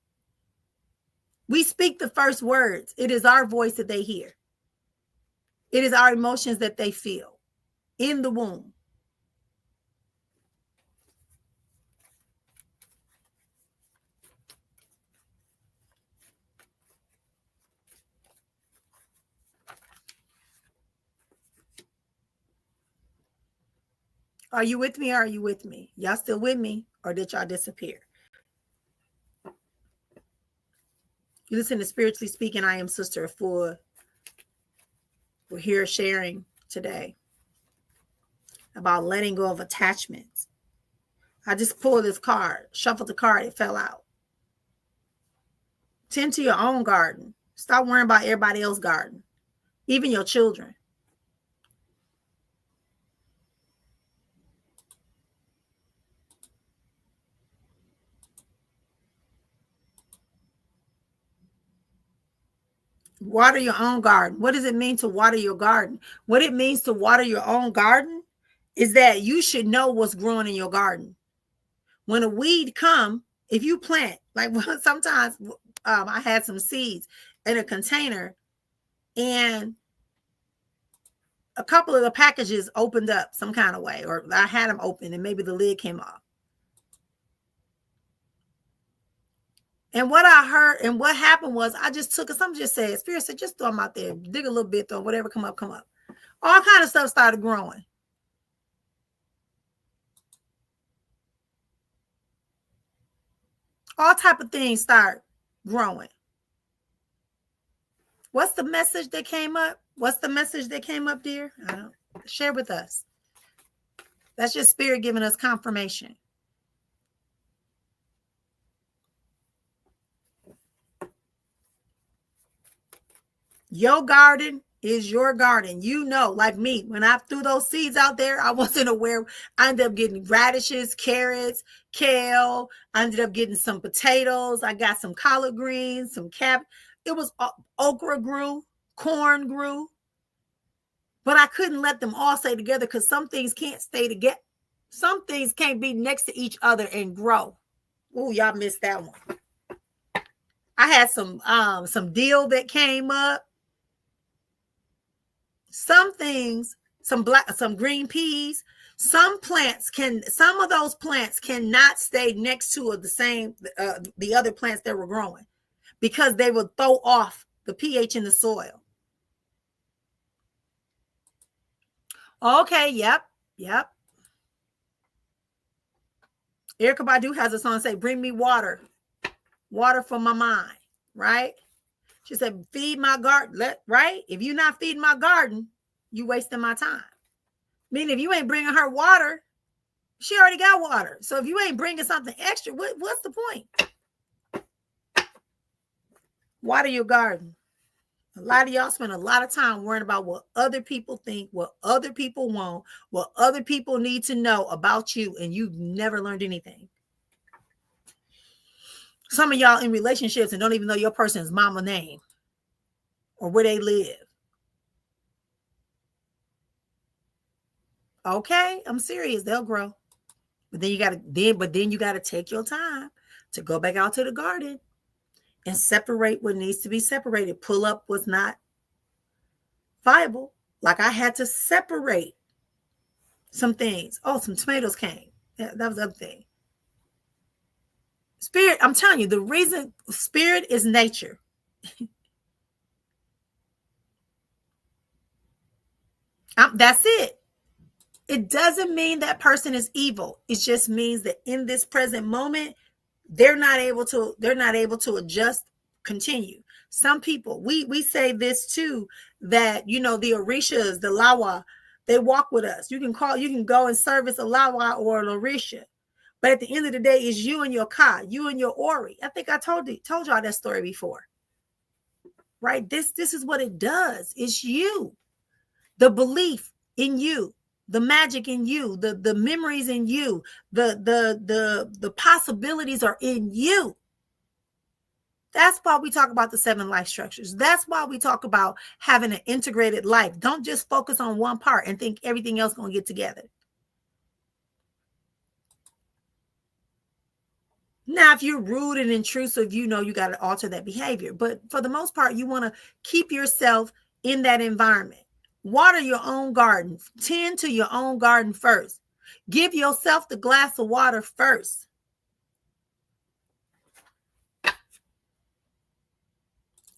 We speak the first words. It is our voice that they hear. It is our emotions that they feel in the womb. Are you with me or are you with me? Y'all still with me or did y'all disappear? You listen to Spiritually Speaking. I am Sister Efua. We're here sharing today about letting go of attachments. I just pulled this card, shuffled the card, it fell out. Tend to your own garden. Stop worrying about everybody else's garden, even your children. Water your own garden. What does it mean to water your garden? What it means to water your own garden is that you should know what's growing in your garden. When a weed come, if you plant, like sometimes I had some seeds in a container and a couple of the packages opened up some kind of way, or I had them open and maybe the lid came off. And what I heard and what happened was I just took it. Some just said, Spirit said, just throw them out there, dig a little bit, throw whatever come up, come up. All kind of stuff started growing. All type of things start growing. What's the message that came up? What's the message that came up, dear? I don't share with us. That's just Spirit giving us confirmation. Your garden is your garden. You know, like me, when I threw those seeds out there, I wasn't aware. I ended up getting radishes, carrots, kale. I ended up getting some potatoes. I got some collard greens, some it was okra grew, corn grew. But I couldn't let them all stay together because some things can't stay together. Some things can't be next to each other and grow. Oh, y'all missed that one. I had some dill that came up. Some things, some green peas, some of those plants cannot stay next to the other plants that were growing because they would throw off the pH in the soil. Okay, yep. Erykah Badu has a song say, bring me water for my mind, right? She said, feed my garden, right? If you're not feeding my garden, you wasting my time. Meaning if you ain't bringing her water, she already got water. So if you ain't bringing something extra, what's the point? Water your garden. A lot of y'all spend a lot of time worrying about what other people think, what other people want, what other people need to know about you, and you've never learned anything. Some of y'all in relationships and don't even know your person's mama name or where they live. Okay, I'm serious. They'll grow. But then you gotta take your time to go back out to the garden and separate what needs to be separated. Pull up what's not viable. Like I had to separate some things. Oh, some tomatoes came. That was the other thing. Spirit, I'm telling you, the reason spirit is nature. That's it. It doesn't mean that person is evil. It just means that in this present moment, they're not able to adjust, continue. Some people, we say this too, that, you know, the Orishas, the Lawa, they walk with us. You can go and service a Lawa or an Orisha. But at the end of the day, it's you and your Ka, you and your Ori. I think I told y'all that story before. Right? This is what it does. It's you. The belief in you, the magic in you, the memories in you, the possibilities are in you. That's why we talk about the 7 life structures. That's why we talk about having an integrated life. Don't just focus on one part and think everything else going to get together. Now, if you're rude and intrusive, you know you got to alter that behavior. But for the most part, you want to keep yourself in that environment. Water your own garden. Tend to your own garden first. Give yourself the glass of water first.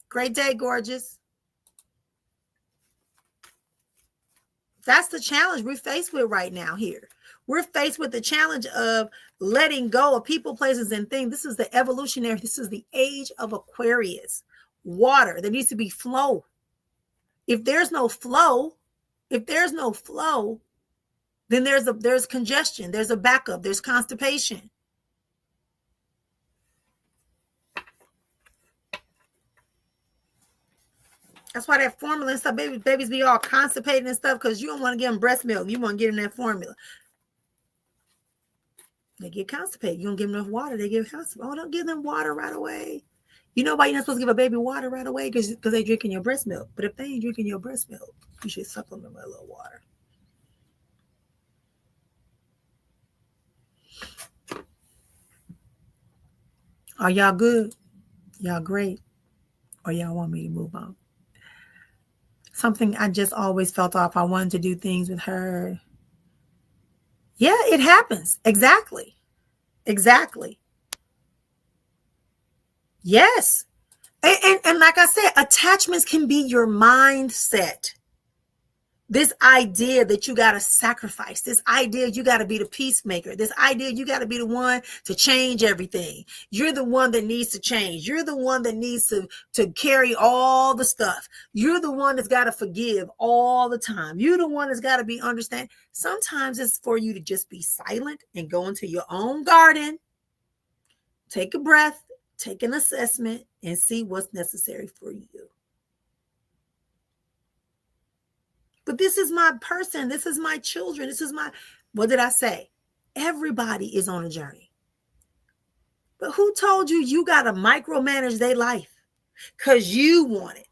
Great day, gorgeous. That's the challenge we're faced with right now here. We're faced with the challenge of letting go of people, places, and things. This is the evolutionary. This is the age of Aquarius. Water. There needs to be flow. If there's no flow, then there's congestion. There's a backup. There's constipation. That's why that formula and stuff, babies be all constipated and stuff because you don't want to give them breast milk. You want to give them that formula. They get constipated. You don't give them enough water, they get constipated. Oh, don't give them water right away. You know why you're not supposed to give a baby water right away? Because they're drinking your breast milk. But if they ain't drinking your breast milk, you should supplement with a little water. Are y'all good? Y'all great? Or y'all want me to move on? Something I just always felt off. I wanted to do things with her. Yeah, it happens. Exactly. Exactly. Yes. And like I said, attachments can be your mindset. This idea that you got to sacrifice, this idea you got to be the peacemaker, this idea you got to be the one to change everything. You're the one that needs to change. You're the one that needs to carry all the stuff. You're the one that's got to forgive all the time. You're the one that's got to be understand. Sometimes it's for you to just be silent and go into your own garden, take a breath, take an assessment, and see what's necessary for you. But this is my person. This is my children. This is my, what did I say? Everybody is on a journey. But who told you you got to micromanage their life? Because you want it.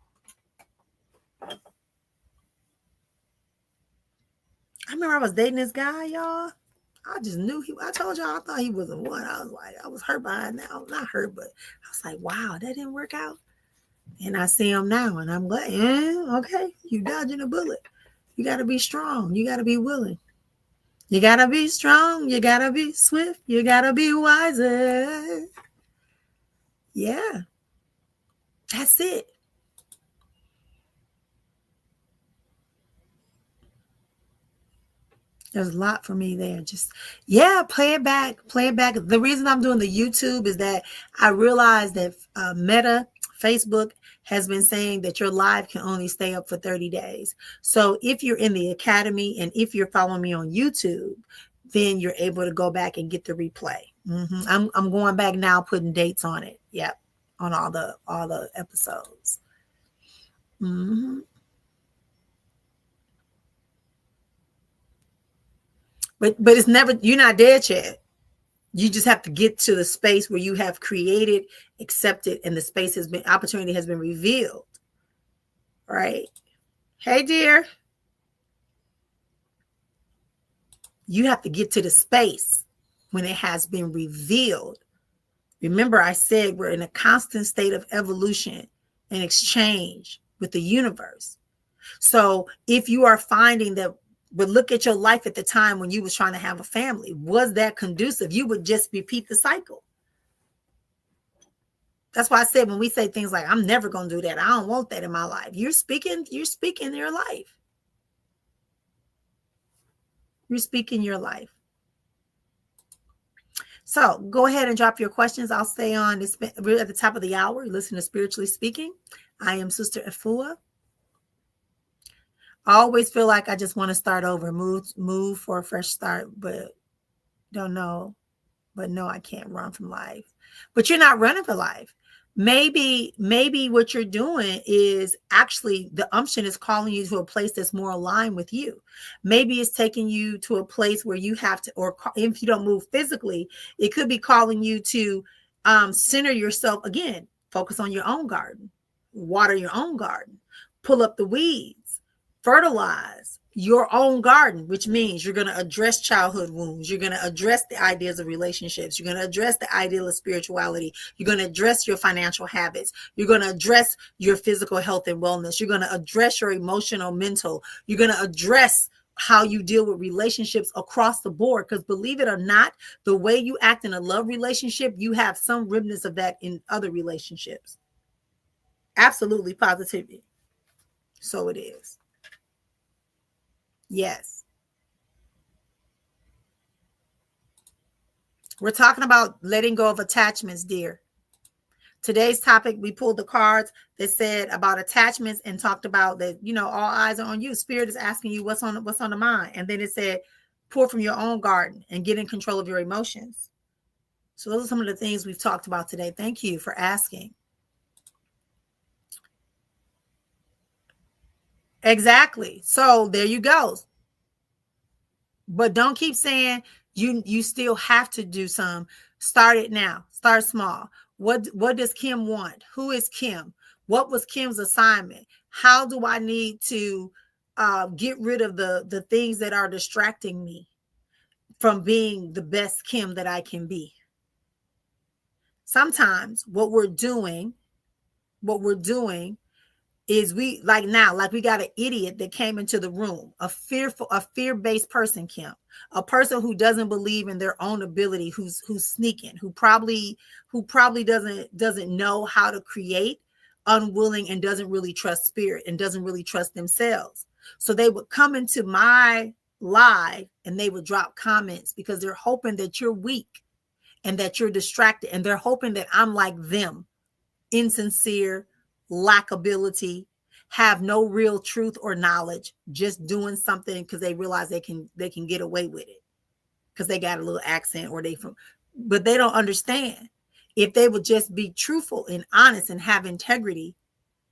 I remember I was dating this guy, y'all. I just knew I told y'all I thought he was a one. I was like, I was hurt by it now. Not hurt, but I was like, wow, that didn't work out. And I see him now and I'm like, yeah, okay, you dodging a bullet. You got to be strong. You got to be willing. You got to be strong. You got to be swift. You got to be wiser. Yeah. That's it. There's a lot for me there. Just, yeah, play it back. Play it back. The reason I'm doing the YouTube is that I realized that Meta, Facebook, has been saying that your live can only stay up for 30 days. So if you're in the academy and if you're following me on YouTube, then you're able to go back and get the replay. I'm going back now, putting dates on it. Yep, on all the episodes. But it's never, you're not dead yet. You just have to get to the space where you have created, accepted, and the space has been, opportunity has been revealed. Right? Hey, dear. You have to get to the space when it has been revealed. Remember, I said we're in a constant state of evolution and exchange with the universe. So if you are finding that, but look at your life at the time when you was trying to have a family, was that conducive? You would just repeat the cycle. That's why I said when we say things like, I'm never going to do that, I don't want that in my life. You're speaking your life. You're speaking your life. So go ahead and drop your questions. I'll stay on this. We're at the top of the hour. Listen to Spiritually Speaking. I am Sister Efua. I always feel like I just want to start over, move for a fresh start, but don't know. But no, I can't run from life. But you're not running for life. Maybe what you're doing is actually the unction is calling you to a place that's more aligned with you. Maybe it's taking you to a place where you have to, or if you don't move physically, it could be calling you to center yourself again, focus on your own garden, water your own garden, pull up the weeds, fertilize your own garden, which means you're going to address childhood wounds. You're going to address the ideas of relationships. You're going to address the ideal of spirituality. You're going to address your financial habits. You're going to address your physical health and wellness. You're going to address your emotional, mental. You're going to address how you deal with relationships across the board. Because believe it or not, the way you act in a love relationship, you have some remnants of that in other relationships. Absolutely, positively. So it is. Yes. We're talking about letting go of attachments, dear. Today's topic, we pulled the cards that said about attachments and talked about that, all eyes are on you. Spirit is asking you what's on the mind. And then it said, pour from your own garden and get in control of your emotions. So those are some of the things we've talked about today. Thank you for asking. Exactly. So there you go. But don't keep saying you still have to do some. Start it now. Start small. What does Kim want? Who is Kim? What was Kim's assignment? How do I need to get rid of the things that are distracting me from being the best Kim that I can be? Sometimes what we're doing is we got an idiot that came into the room, a fear-based person, Kim, a person who doesn't believe in their own ability, who's sneaking, who probably doesn't know how to create, unwilling, and doesn't really trust spirit and doesn't really trust themselves. So they would come into my live and they would drop comments because they're hoping that you're weak and that you're distracted, and they're hoping that I'm like them, insincere, lack ability, have no real truth or knowledge, just doing something because they realize they can get away with it because they got a little accent but they don't understand. If they would just be truthful and honest and have integrity,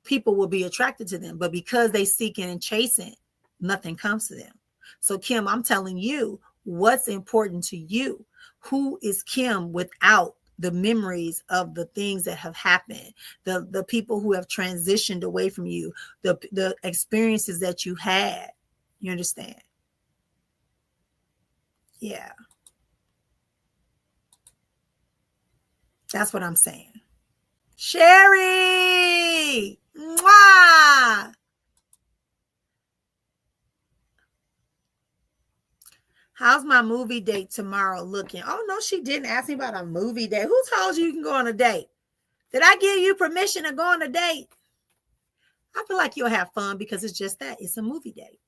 people will be attracted to them. But because they seeking and chasing, nothing comes to them. So Kim, I'm telling you what's important to you. Who is Kim without the memories of the things that have happened, the people who have transitioned away from you, the experiences that you had? You understand? Yeah. That's what I'm saying. Sherry! Mwah! How's my movie date tomorrow looking? Oh, no, she didn't ask me about a movie date. Who told you can go on a date? Did I give you permission to go on a date? I feel like you'll have fun because it's just that. It's a movie date.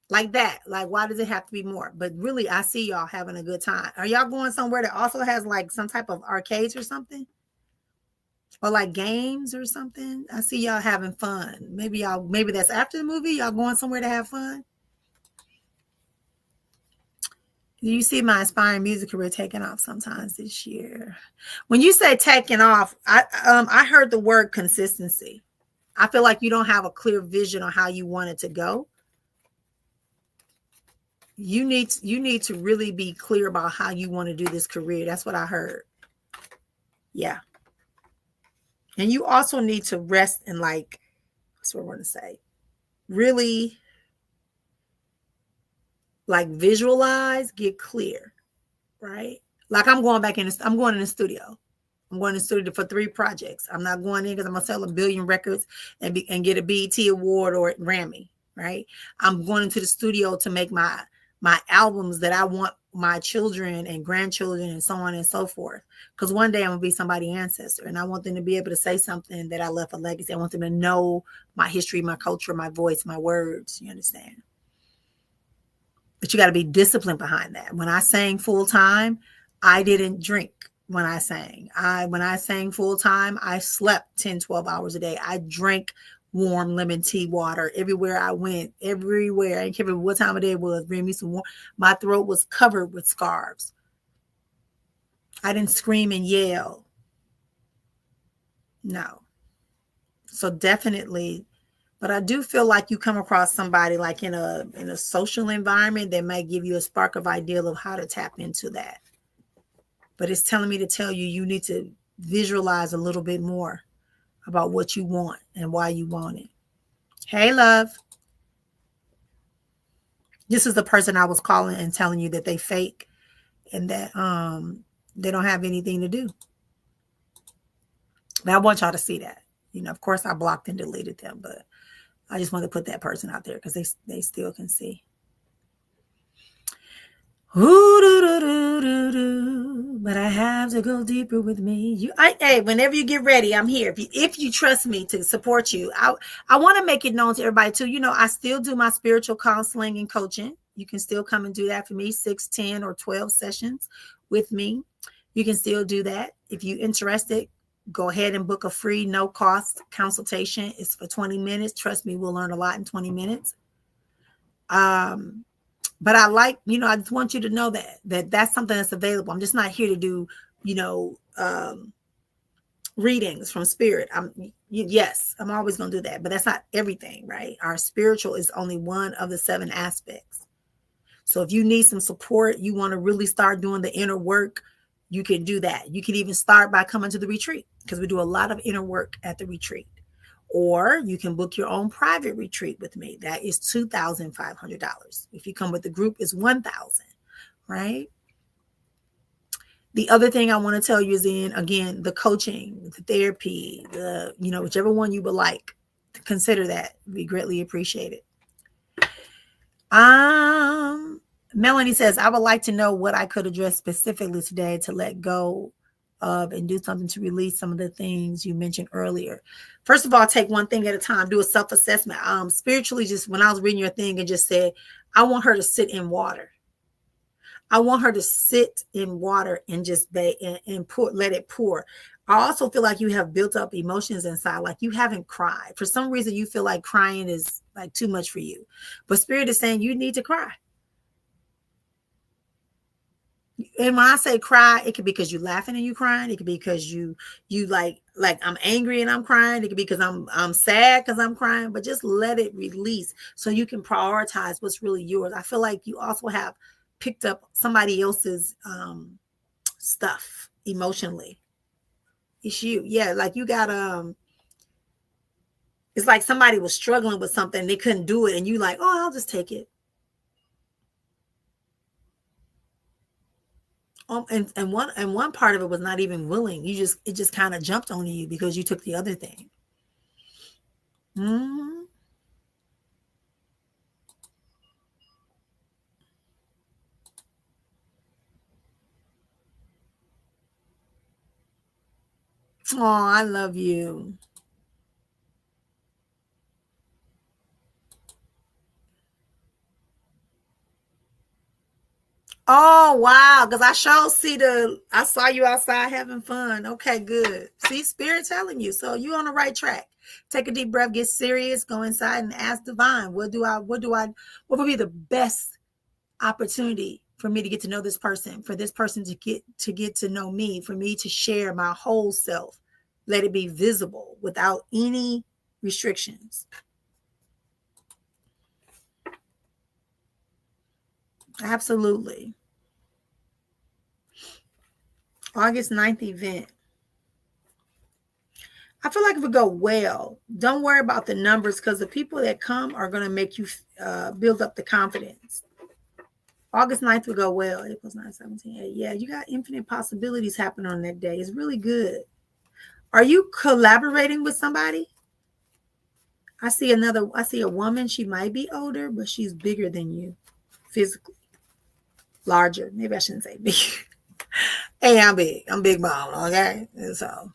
Like that. Like, why does it have to be more? But really, I see y'all having a good time. Are y'all going somewhere that also has like some type of arcades or something? Or like games or something? I see y'all having fun. Maybe that's after the movie. Y'all going somewhere to have fun? You see my inspiring music career taking off sometimes this year. When you say taking off, I heard the word consistency. I feel like you don't have a clear vision on how you want it to go. You need to really be clear about how you want to do this career. That's what I heard. Yeah. And you also need to rest and like, that's what I want to say. Really like visualize, get clear, right? Like I'm going in the studio. I'm going to the studio for 3 projects. I'm not going in because I'm going to sell 1 billion records and get a BET award or a Grammy, right? I'm going into the studio to make my albums that I want my children and grandchildren and so on and so forth. Because one day I'm going to be somebody's ancestor and I want them to be able to say something that I left a legacy. I want them to know my history, my culture, my voice, my words. You understand? But you got to be disciplined behind that. When I sang full time, I didn't drink when I sang. When I sang full time, I slept 10, 12 hours a day. I drank warm lemon tea water everywhere I went, everywhere. I didn't care what time of day it was. Bring me some warm. My throat was covered with scarves. I didn't scream and yell. No. So definitely. But I do feel like you come across somebody like in a social environment that might give you a spark of idea of how to tap into that. But it's telling me to tell you, you need to visualize a little bit more about what you want and why you want it. Hey, love. This is the person I was calling and telling you that they fake and that they don't have anything to do. But I want y'all to see that. You know, of course, I blocked and deleted them, but I just want to put that person out there because they still can see. But I have to go deeper with me. Hey, whenever you get ready, I'm here. If you trust me to support you, I want to make it known to everybody too. You know, I still do my spiritual counseling and coaching. You can still come and do that for me, 6, 10, or 12 sessions with me. You can still do that. If you're interested, go ahead and book a free, no cost consultation. It's for 20 minutes. Trust me, we'll learn a lot in 20 minutes. But I just want you to know that's something that's available. I'm just not here to do, readings from spirit. Yes, I'm always going to do that, but that's not everything, right? Our spiritual is only one of the 7 aspects. So if you need some support, you want to really start doing the inner work, you can do that. You can even start by coming to the retreat, because we do a lot of inner work at the retreat. Or you can book your own private retreat with me. That is $2,500. If you come with the group, it's $1,000, right? The other thing I want to tell you is, again, the coaching, the therapy, whichever one you would like, consider that. We greatly appreciate it. Melanie says, I would like to know what I could address specifically today to let go of and do something to release some of the things you mentioned earlier. First of all, take one thing at a time. Do a self-assessment. Spiritually, just when I was reading your thing, and just said, I want her to sit in water. I want her to sit in water and just and pour, let it pour. I also feel like you have built up emotions inside, like you haven't cried. For some reason, you feel like crying is like too much for you. But Spirit is saying you need to cry. And when I say cry, it could be because you're laughing and you crying. It could be because you like I'm angry and I'm crying. It could be because I'm sad because I'm crying. But just let it release so you can prioritize what's really yours. I feel like you also have picked up somebody else's stuff emotionally. It's you. Yeah, like you got it's like somebody was struggling with something, they couldn't do it, and you like, oh, I'll just take it. And one part of it was not even willing. It just kind of jumped on you because you took the other thing. Mm-hmm. Oh, I love you. Oh, wow. Because I saw you outside having fun. Okay, good. See, Spirit telling you. So you're on the right track. Take a deep breath, get serious, go inside and ask Divine, what would be the best opportunity for me to get to know this person, for this person to get to know me, for me to share my whole self. Let it be visible without any restrictions. Absolutely. August 9th event. I feel like it would go well. Don't worry about the numbers, because the people that come are going to make you build up the confidence. August 9th would go well. April 9, 17, 8. Yeah, you got infinite possibilities happening on that day. It's really good. Are you collaborating with somebody? I see a woman. She might be older, but she's bigger than you physically. Larger. Maybe I shouldn't say big. Hey, I'm big. I'm big mom, okay? And so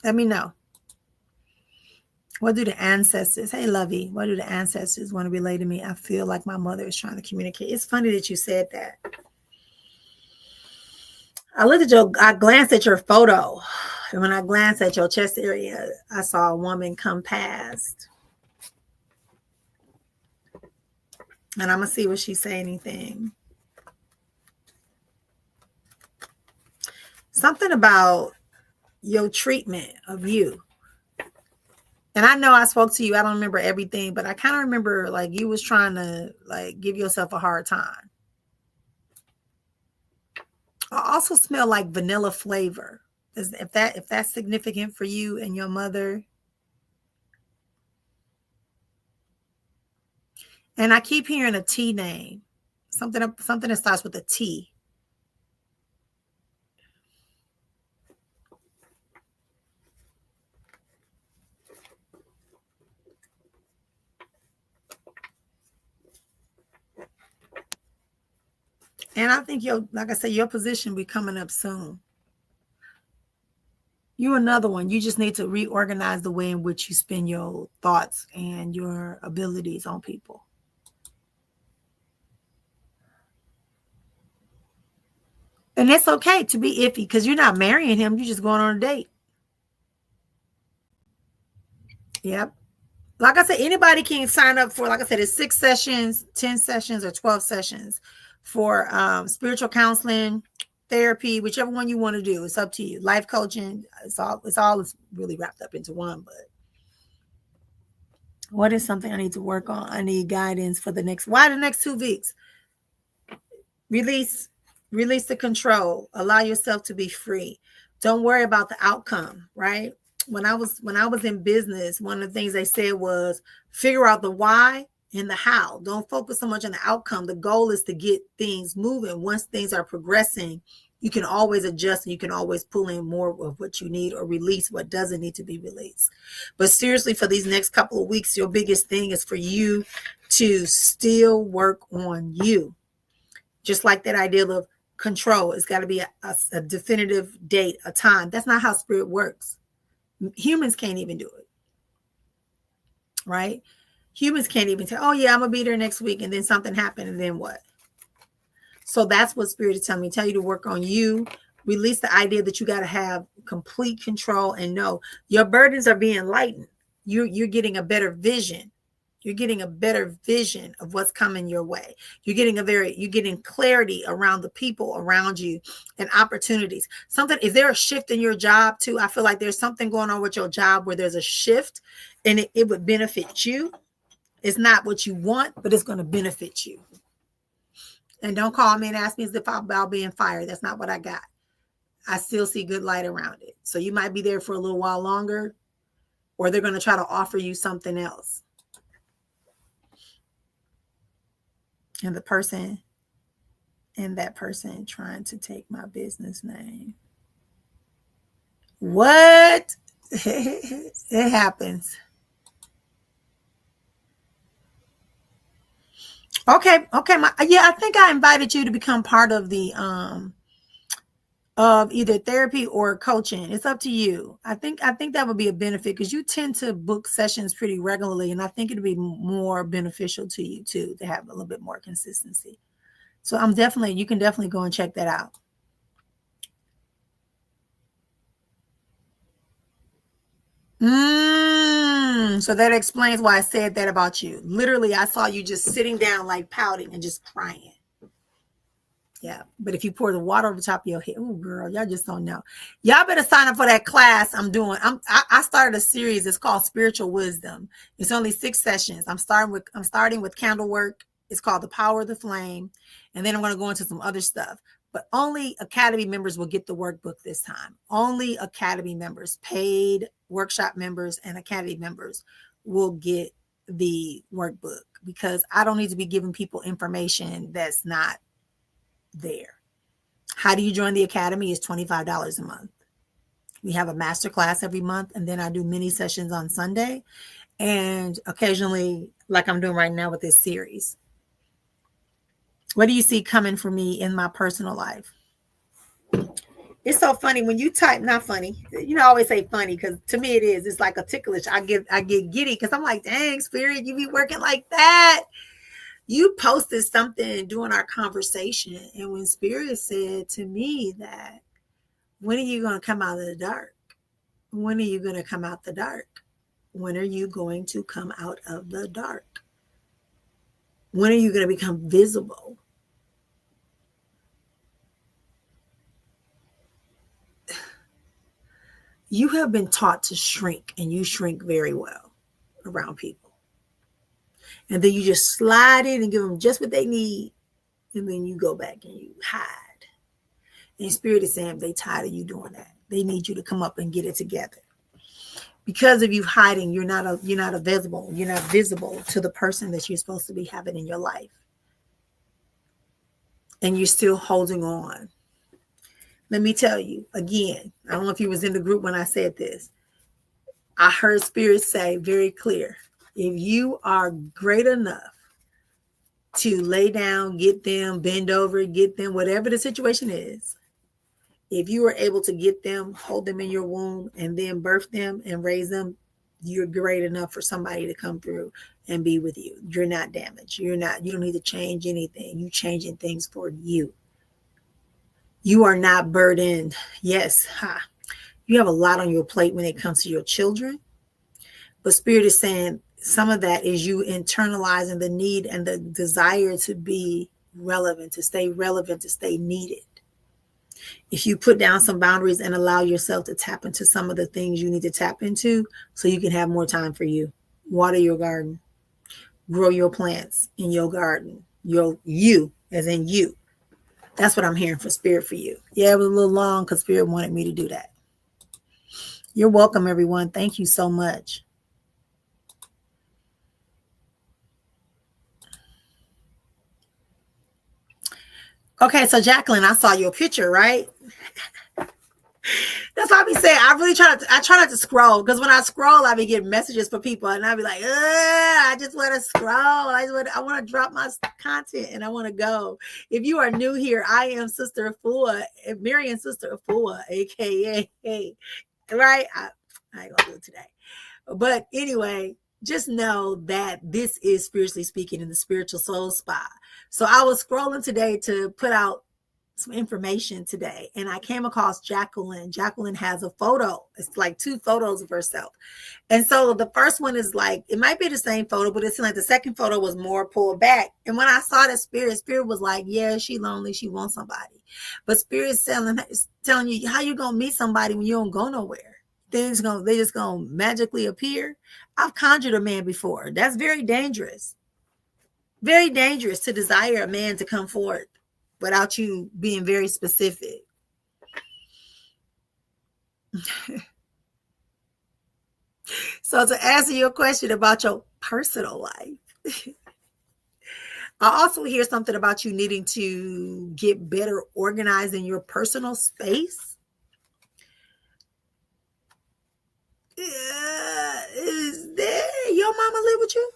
let me know. What do the ancestors, hey Lovey, what do the ancestors want to relay to me? I feel like my mother is trying to communicate. It's funny that you said that. I glanced at your photo. And when I glanced at your chest area, I saw a woman come past. And I'm going to see what she say anything. Something about your treatment of you. And I know I spoke to you. I don't remember everything, but I kind of remember like you was trying to like give yourself a hard time. I also smell like vanilla flavor. If that's significant for you and your mother. And I keep hearing a T name. Something that starts with a T. And I think like I said, your position will be coming up soon. You another one. You just need to reorganize the way in which you spend your thoughts and your abilities on people. And it's okay to be iffy because you're not marrying him. You're just going on a date. Yep. Like I said, anybody can sign up for, like I said, it's 6 sessions, 10 sessions, or 12 sessions for spiritual counseling, therapy, whichever one you want to do. It's up to you. Life coaching, it's all really wrapped up into one. But what is something I need to work on? I need guidance for why the next 2 weeks? Release. Release the control. Allow yourself to be free. Don't worry about the outcome, right? When I was in business, one of the things they said was figure out the why and the how. Don't focus so much on the outcome. The goal is to get things moving. Once things are progressing, you can always adjust and you can always pull in more of what you need or release what doesn't need to be released. But seriously, for these next couple of weeks, your biggest thing is for you to still work on you. Just like that idea of control. It's got to be a definitive date, a time. That's not how spirit works. Humans can't even do it, right? Humans can't even say, oh yeah, I'm gonna be there next week, and then something happened, and then what? So that's what spirit is telling me. Tell you to work on you. Release the idea that you got to have complete control, and know your burdens are being lightened. You're getting a better vision. You're getting a better vision of what's coming your way. You're getting clarity around the people around you and opportunities. Is there a shift in your job too? I feel like there's something going on with your job where there's a shift and it would benefit you. It's not what you want, but it's going to benefit you. And don't call me and ask me as if I'm about being fired. That's not what I got. I still see good light around it. So you might be there for a little while longer, or they're going to try to offer you something else. And that person trying to take my business name. What? It happens. Okay. I think I invited you to become part of the of either therapy or coaching. It's up to you. I think that would be a benefit because you tend to book sessions pretty regularly, and I think it'd be more beneficial to you too to have a little bit more consistency. So you can definitely go and check that out. So that explains why I said that about you. Literally, I saw you just sitting down, like pouting and just crying. Yeah, but if you pour the water over the top of your head, oh girl, y'all just don't know. Y'all better sign up for that class I'm doing. I started a series. It's called Spiritual Wisdom. It's only 6 sessions. I'm starting with candle work. It's called The Power of the Flame, and then I'm going to go into some other stuff. But only Academy members will get the workbook this time. Only Academy members, paid workshop members, and Academy members will get the workbook because I don't need to be giving people information that's not there. How do you join the Academy? Is $25 a month. We have a master class every month, and then I do mini sessions on Sunday, and occasionally, like I'm doing right now with this series. What do you see coming for me in my personal life? It's so funny when you type, not funny. I always say funny because to me it is. It's like a ticklish. I get giddy because I'm like, dang, Spirit, you be working like that. You posted something during our conversation, and when Spirit said to me that, when are you going to come out of the dark? When are you going to come out the dark? When are you going to come out of the dark? When are you going to become visible? You have been taught to shrink, and you shrink very well around people. And then you just slide in and give them just what they need. And then you go back and you hide. And Spirit is saying they tired of you doing that. They need you to come up and get it together. Because of you hiding, you're not visible. You're not visible to the person that you're supposed to be having in your life. And you're still holding on. Let me tell you again, I don't know if you was in the group when I said this. I heard Spirit say very clear, if you are great enough to lay down, get them, bend over, get them, whatever the situation is, if you are able to get them, hold them in your womb, and then birth them and raise them, you're great enough for somebody to come through and be with you. You're not damaged. You don't need to change anything. You're changing things for you. You are not burdened. Yes, you have a lot on your plate when it comes to your children. But Spirit is saying some of that is you internalizing the need and the desire to be relevant, to stay needed. If you put down some boundaries and allow yourself to tap into some of the things you need to tap into so you can have more time for you. Water your garden. Grow your plants in your garden. You, as in you. That's what I'm hearing for Spirit for you. Yeah, it was a little long because Spirit wanted me to do that. You're welcome, everyone. Thank you so much. Okay, so Jacqueline, I saw your picture, right? That's why I be saying I try not to scroll, because when I scroll, I be getting messages for people, and I be like, I just want to scroll. I want to drop my content, and I want to go. If you are new here, I am Sister Efua, Marian Sister Efua, aka right. I ain't gonna do it today, but anyway, just know that this is Spiritually Speaking in the Spiritual Soul Spa. So I was scrolling today to put out some information today, and I came across Jacqueline. Jacqueline has a photo. It's like 2 photos of herself. And so the first one is like, it might be the same photo, but it's like the second photo was more pulled back. And when I saw that Spirit was like, yeah, she lonely, she wants somebody. But Spirit's telling you, how you gonna meet somebody when you don't go nowhere? They just gonna magically appear. I've conjured a man before. That's very dangerous. Very dangerous to desire a man to come forward without you being very specific. So to answer your question about your personal life, I also hear something about you needing to get better organized in your personal space. Is there your mama live with you?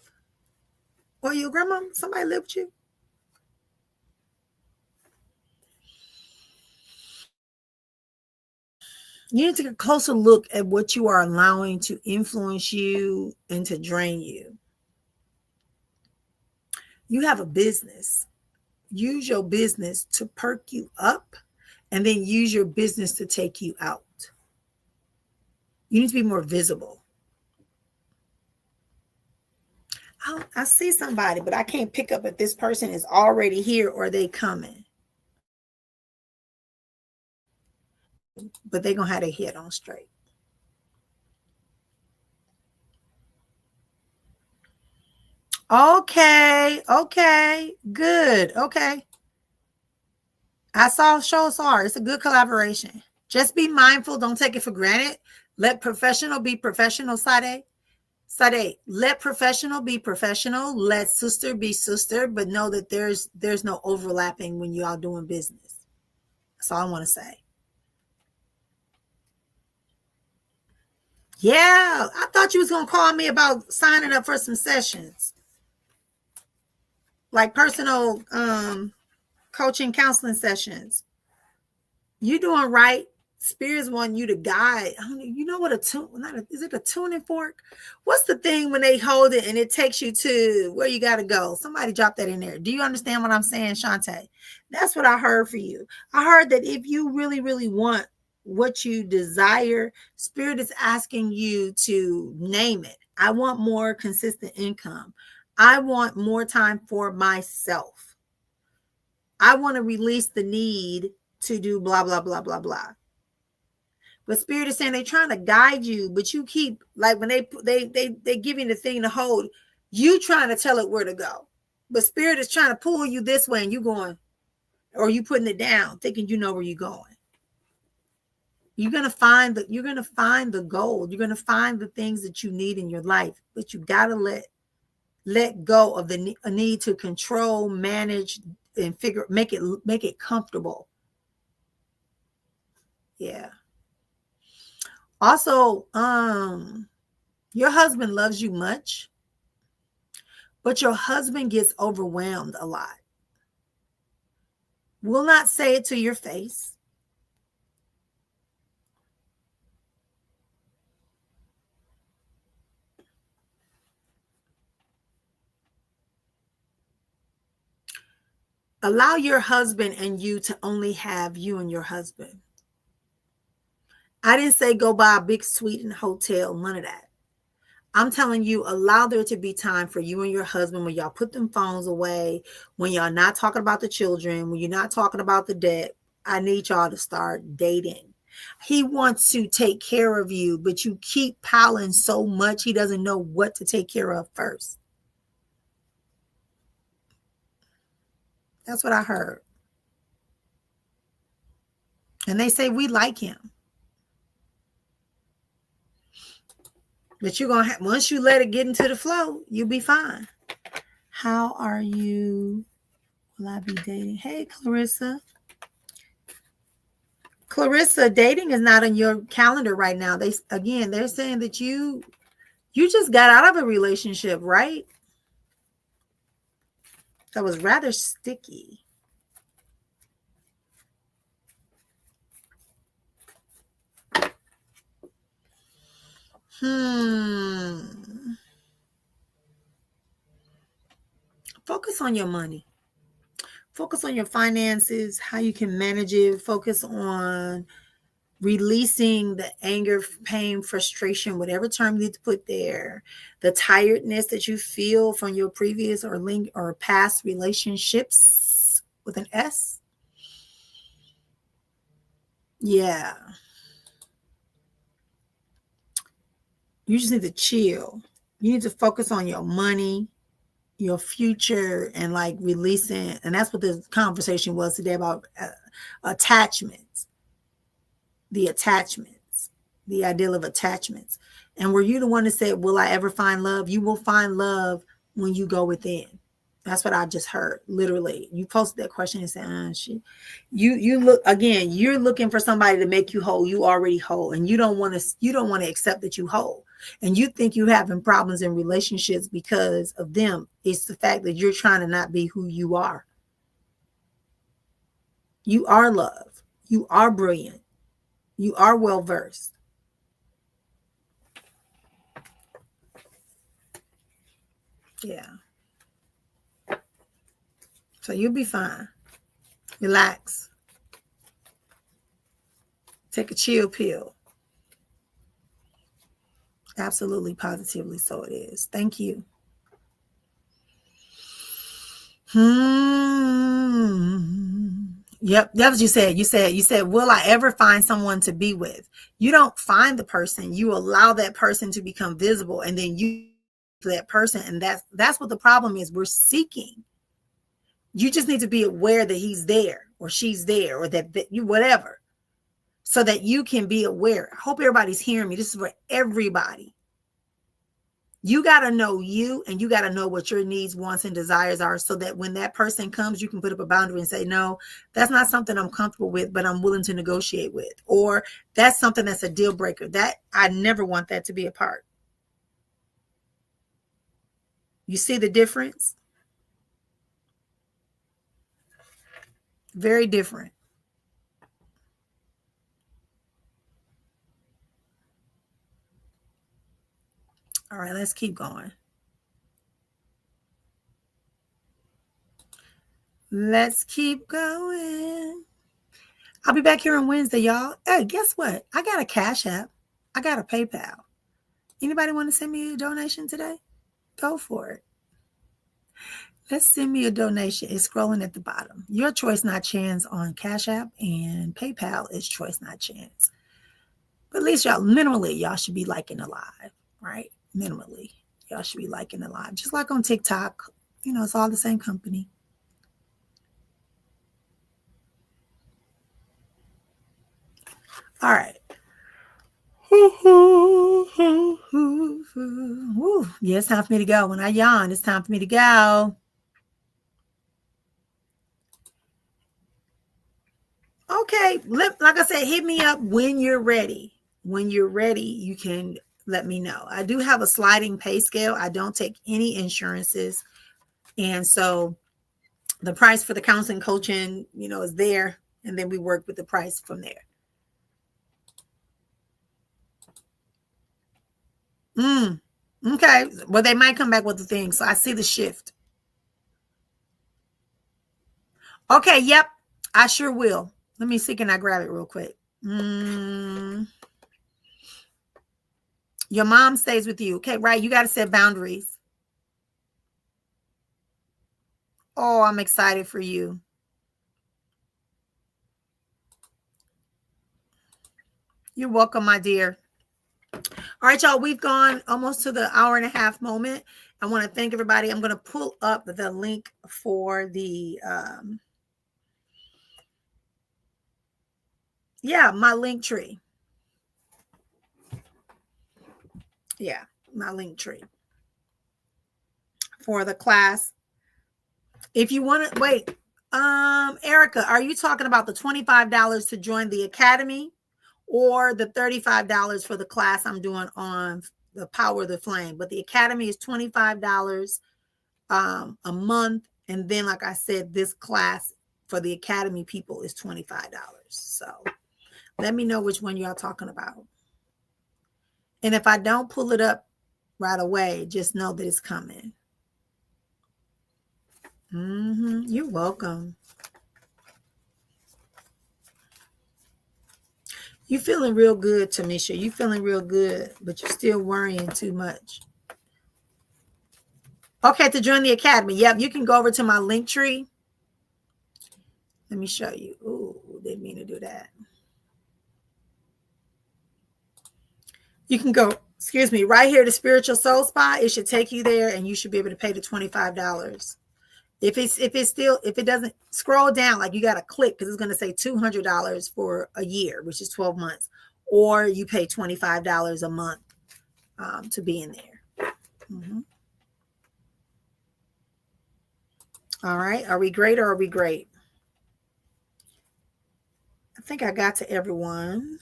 Or your grandma? Somebody live with you? You need to take a closer look at what you are allowing to influence you and to drain you. You have a business. Use your business to perk you up, and then use your business to take you out. You need to be more visible. I see somebody, but I can't pick up if this person is already here or they coming. But they're going to have their head on straight. Okay. Good. Okay. I saw shows are. It's a good collaboration. Just be mindful. Don't take it for granted. Let professional be professional, Sade. Sade, let professional be professional. Let sister be sister, but know that there's no overlapping when you all doing business. That's all I want to say. Yeah, I thought you was going to call me about signing up for some sessions. Like personal coaching, counseling sessions. You doing right. Spirits want you to guide. You know what is it a tuning fork? What's the thing when they hold it and it takes you to where you got to go? Somebody drop that in there. Do you understand what I'm saying, Shantae? That's what I heard for you. I heard that if you really, really want what you desire, Spirit is asking you to name it. I want more consistent income. I want more time for myself. I want to release the need to do blah, blah, blah, blah, blah. But Spirit is saying they're trying to guide you, but you keep, like when they give you the thing to hold, you trying to tell it where to go. But Spirit is trying to pull you this way and you going, or you putting it down, thinking you know where you're going. You're gonna find the gold. You're gonna find the things that you need in your life, but you gotta let go of the need to control, manage, and make it comfortable. Yeah. Also, your husband loves you much, but your husband gets overwhelmed a lot. Will not say it to your face. Allow your husband and you to only have you and your husband. I didn't say go buy a big suite in a hotel, none of that. I'm telling you, allow there to be time for you and your husband when y'all put them phones away, when y'all not talking about the children, when you're not talking about the debt. I need y'all to start dating. He wants to take care of you, but you keep piling so much, he doesn't know what to take care of first. That's what I heard. And they say we like him. But you're going to have, once you let it get into the flow, you'll be fine. How are you? Will I be dating? Hey, Clarissa. Clarissa, dating is not on your calendar right now. They're saying that you just got out of a relationship, right? That was rather sticky. Focus on your money. Focus on your finances, how you can manage it. Focus on releasing the anger, pain, frustration, whatever term you need to put there. The tiredness that you feel from your previous or past relationships with an S. Yeah. You just need to chill. You need to focus on your money, your future, and like releasing. And that's what this conversation was today about attachments. The ideal of attachments. And were you the one that said, will I ever find love? You will find love when you go within. That's what I just heard. Literally, you posted that question and said, you look again, you're looking for somebody to make you whole. You already whole, and you don't want to accept that you whole. And you think you're having problems in relationships because of them. It's the fact that you're trying to not be who you are. You are love. You are brilliant. You are well-versed. Yeah. So you'll be fine. Relax. Take a chill pill. Absolutely, positively, so it is. Thank you. Yep, that's what you said. You said, will I ever find someone to be with? You don't find the person. You allow that person to become visible, and then you that person, and that's what the problem is. We're seeking. You just need to be aware that he's there or she's there or that you whatever, so that you can be aware. I hope everybody's hearing me. This is for everybody. You got to know you, and you got to know what your needs, wants, and desires are, so that when that person comes, you can put up a boundary and say, no, that's not something I'm comfortable with, but I'm willing to negotiate with. Or that's something that's a deal breaker. That I never want that to be a part. You see the difference? Very different. All right, let's keep going. Let's keep going. I'll be back here on Wednesday, y'all. Hey, guess what? I got a Cash App. I got a PayPal. Anybody want to send me a donation today? Go for it. Let's send me a donation. It's scrolling at the bottom. Your choice, not chance on Cash App, and PayPal is choice, not chance. But at least minimally, y'all should be liking the live, right? Minimally, y'all should be liking the live. Just like on TikTok, it's all the same company. All right. Yeah, it's time for me to go. When I yawn, it's time for me to go. Okay, like I said, hit me up when you're ready. When you're ready, you can let me know. I do have a sliding pay scale. I don't take any insurances. And so the price for the counseling coaching, is there. And then we work with the price from there. Okay. Well, they might come back with the thing. So I see the shift. Okay. Yep. I sure will. Let me see. Can I grab it real quick? Your mom stays with you. Okay. Right. You got to set boundaries. Oh, I'm excited for you. You're welcome, my dear. All right, y'all, we've gone almost to the hour and a half moment. I want to thank everybody. I'm going to pull up the link for the Yeah, my link tree. Yeah, my link tree for the class. If you want to wait, Erica, are you talking about the $25 to join the academy or the $35 for the class I'm doing on the power of the flame? But the academy is $25 a month. And then, like I said, this class for the academy people is $25. So let me know which one y'all talking about. And if I don't pull it up right away, just know that it's coming. You're welcome. You feeling real good, Tamisha. You feeling real good, but you're still worrying too much. Okay, to join the academy. Yep, you can go over to my link tree. Let me show you. Ooh, didn't mean to do that. You can go, excuse me, right here to Spiritual Soul Spa. It should take you there, and you should be able to pay the $25. If it doesn't, scroll down, like you got to click because it's going to say $200 for a year, which is 12 months, or you pay $25 a month to be in there. All right. Are we great or are we great? I think I got to everyone.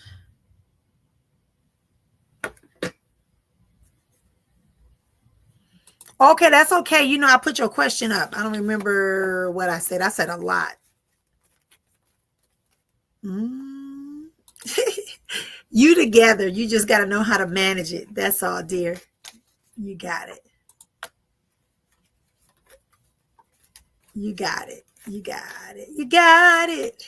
Okay, that's okay. You know, I put your question up. I don't remember what I said. I said a lot. You together. You just got to know how to manage it. That's all, dear. You got it. You got it. You got it. You got it.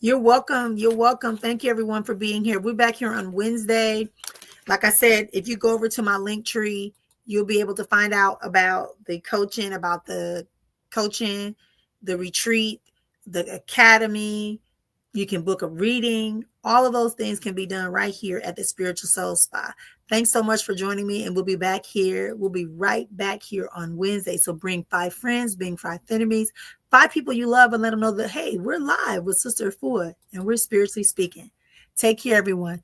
You're welcome. You're welcome. Thank you, everyone, for being here. We're back here on Wednesday. Like I said, if you go over to my link tree, you'll be able to find out about the coaching, the retreat, the academy. You can book a reading. All of those things can be done right here at the Spiritual Soul Spa. Thanks so much for joining me, and we'll be back here. We'll be right back here on Wednesday. So bring 5 friends, bring 5 enemies, 5 people you love, and let them know that, hey, we're live with Sister Efua, and we're spiritually speaking. Take care, everyone.